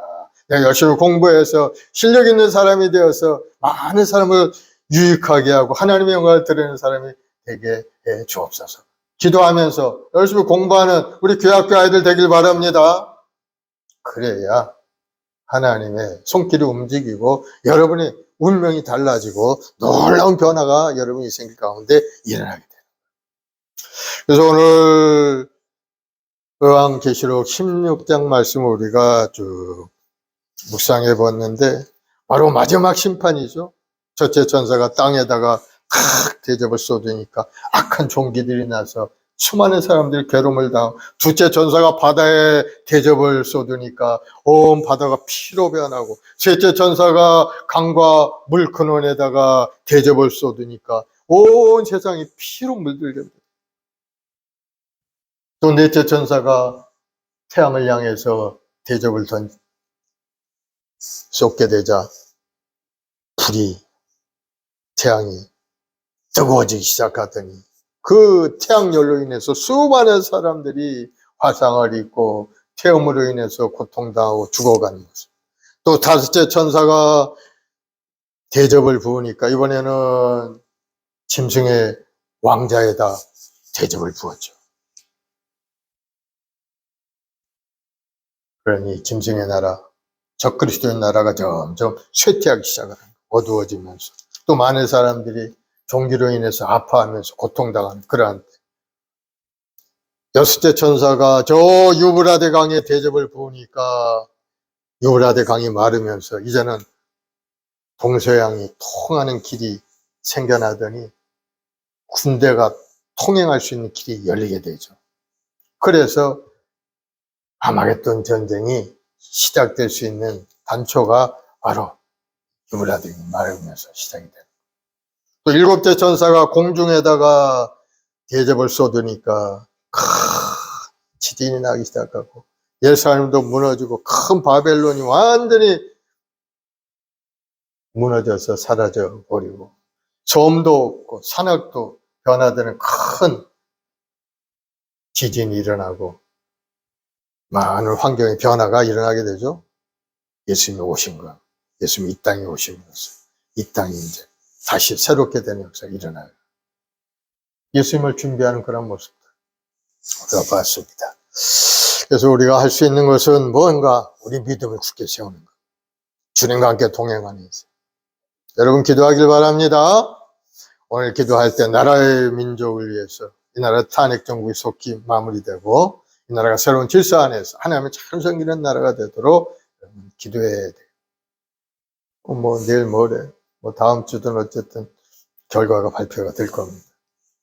내가 열심히 공부해서 실력 있는 사람이 되어서 많은 사람을 유익하게 하고 하나님의 영광을 드리는 사람이 되게 해 주옵소서. 기도하면서 열심히 공부하는 우리 교학교 아이들 되길 바랍니다. 그래야 하나님의 손길이 움직이고 여러분의 운명이 달라지고 놀라운 변화가 여러분이 생길 가운데 일어나게 돼요. 그래서 오늘 요한계시록 16장 말씀을 우리가 쭉 묵상해 봤는데 바로 마지막 심판이죠. 첫째 천사가 땅에다가 탁 대접을 쏟으니까 악한 종기들이 나서 수많은 사람들이 괴로움을 당하고 둘째 천사가 바다에 대접을 쏟으니까 온 바다가 피로 변하고 셋째 천사가 강과 물 근원에다가 대접을 쏟으니까 온 세상이 피로 물들게 됩니다. 또 넷째 천사가 태양을 향해서 대접을 쏟게 되자 불이 태양이 뜨거워지기 시작하더니 그 태양열로 인해서 수많은 사람들이 화상을 입고 태움으로 인해서 고통당하고 죽어가는 모습. 또 다섯째 천사가 대접을 부으니까 이번에는 짐승의 왕자에다 대접을 부었죠. 그러니 짐승의 나라, 적그리스도의 나라가 점점 쇠퇴하기 시작하는 거예요. 어두워지면서 또 많은 사람들이 종기로 인해서 아파하면서 고통당하는 그러한 때 여섯째 천사가 저 유브라데 강에 대접을 부으니까 유브라데 강이 마르면서 이제는 동서양이 통하는 길이 생겨나더니 군대가 통행할 수 있는 길이 열리게 되죠. 그래서 아마겟돈 전쟁이 시작될 수 있는 단초가 바로 유브라데 강이 마르면서 시작이 됩니다. 또 일곱째 천사가 공중에다가 대접을 쏟으니까 큰 지진이 나기 시작하고 예루살렘도 무너지고 큰 바벨론이 완전히 무너져서 사라져 버리고 섬도 없고 산악도 변화되는 큰 지진이 일어나고 많은 환경의 변화가 일어나게 되죠. 예수님이 오신 거, 예수님이 이 땅에 오시면서 이 땅이 이제 다시 새롭게 되는 역사가 일어나요. 예수님을 준비하는 그런 모습들 우리가 봤습니다. 그래서 우리가 할 수 있는 것은 뭔가 우리 믿음을 굳게 세우는 것. 주님과 함께 동행하면서. 여러분 기도하길 바랍니다. 오늘 기도할 때 나라의 민족을 위해서 이 나라 탄핵정국이 속히 마무리되고 이 나라가 새로운 질서 안에서 하나님의 참 섬기는 나라가 되도록 기도해야 돼요. 내일 모레 다음 주든 어쨌든 결과가 발표가 될 겁니다.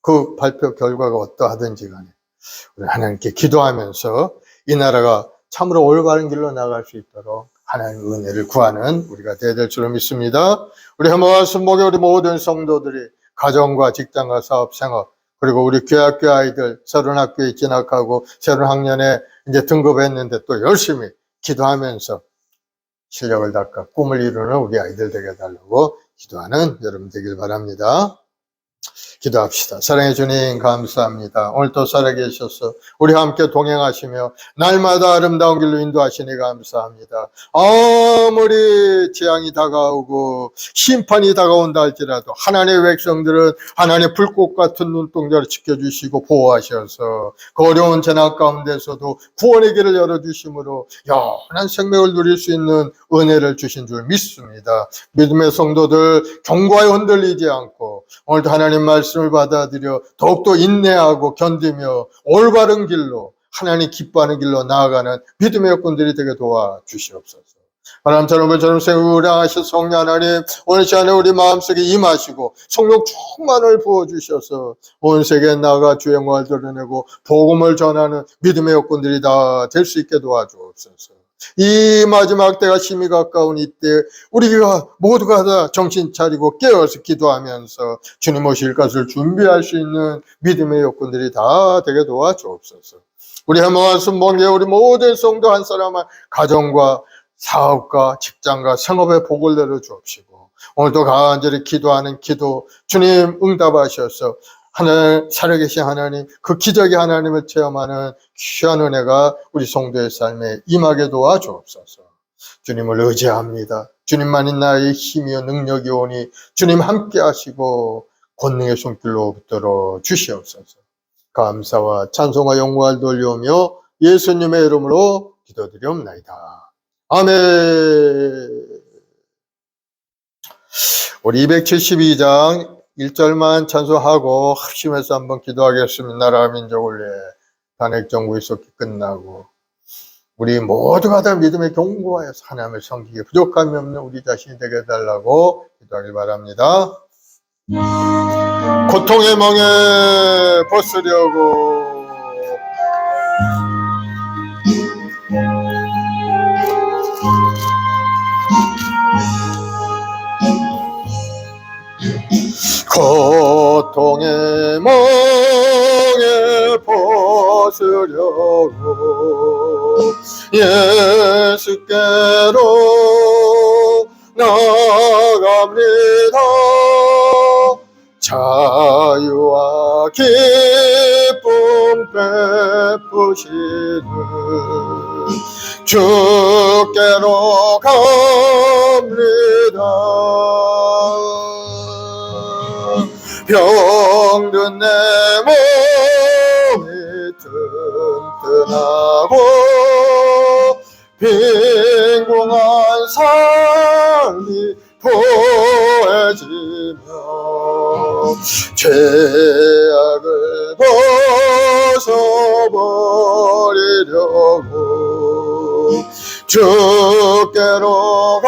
그 발표 결과가 어떠하든지 간에 우리 하나님께 기도하면서 이 나라가 참으로 올바른 길로 나갈 수 있도록 하나님의 은혜를 구하는 우리가 되어야 될 줄로 믿습니다. 우리 한번 순복의 우리 모든 성도들이 가정과 직장과 사업 생활 그리고 우리 교학교 아이들 새로운 학교에 진학하고 새로운 학년에 이제 등급했는데 또 열심히 기도하면서 실력을 닦아 꿈을 이루는 우리 아이들 되게 해달라고 기도하는 여러분 되길 바랍니다. 기도합시다. 사랑해 주님 감사합니다. 오늘 또 살아계셔서 우리와 함께 동행하시며 날마다 아름다운 길로 인도하시니 감사합니다. 아무리 재앙이 다가오고 심판이 다가온다 할지라도 하나님의 백성들은 하나님의 불꽃 같은 눈동자를 지켜주시고 보호하셔서 그 어려운 재난 가운데서도 구원의 길을 열어주심으로 영원한 생명을 누릴 수 있는 은혜를 주신 줄 믿습니다. 믿음의 성도들 경고에 흔들리지 않고 오늘도 하나님 말씀을 받아들여 더욱더 인내하고 견디며 올바른 길로 하나님 기뻐하는 길로 나아가는 믿음의 여건들이 되게 도와주시옵소서. 바람처럼 물처럼 세우라하신 성령 하나님, 오늘 시간에 우리 마음속에 임하시고 성령 충만을 부어주셔서 온 세계에 나아가 주의 영광을 드러내고 복음을 전하는 믿음의 여건들이 다 될 수 있게 도와주옵소서. 이 마지막 때가 심히 가까운 이때 우리가 모두가 다 정신 차리고 깨어서 기도하면서 주님 오실 것을 준비할 수 있는 믿음의 여건들이 다 되게 도와주옵소서. 우리 한번 먼 우리 모든 성도 한 사람한 가정과 사업과 직장과 생업의 복을 내려 주옵시고 오늘도 간절히 기도하는 기도 주님 응답하셔서 하나님 살아계신 하나님 그 기적의 하나님을 체험하는 귀한 은혜가 우리 성도의 삶에 임하게 도와주옵소서. 주님을 의지합니다. 주님만이 나의 힘이요 능력이 오니 주님 함께 하시고 권능의 손길로 붙들어 주시옵소서. 감사와 찬송과 영광을 돌려오며 예수님의 이름으로 기도드리옵나이다. 아멘. 우리 272장 1절만 찬송하고 합심해서 한번 기도하겠습니다. 나라 민족을 위해 단핵정부 있었기 끝나고 우리 모두가 다 믿음의 경고하여서 하나님을 섬기기에 부족함이 없는 우리 자신이 되게 해달라고 기도하길 바랍니다. 고통의 멍에 벗으려고 고통의 멍에 벗으려고 예수께로 나갑니다. 자유와 기쁨 베푸시는 주께로 갑니다. 병든 내 몸이 튼튼하고 빈궁한 삶이 포해지며 죄악을 벗어버리려고 주께로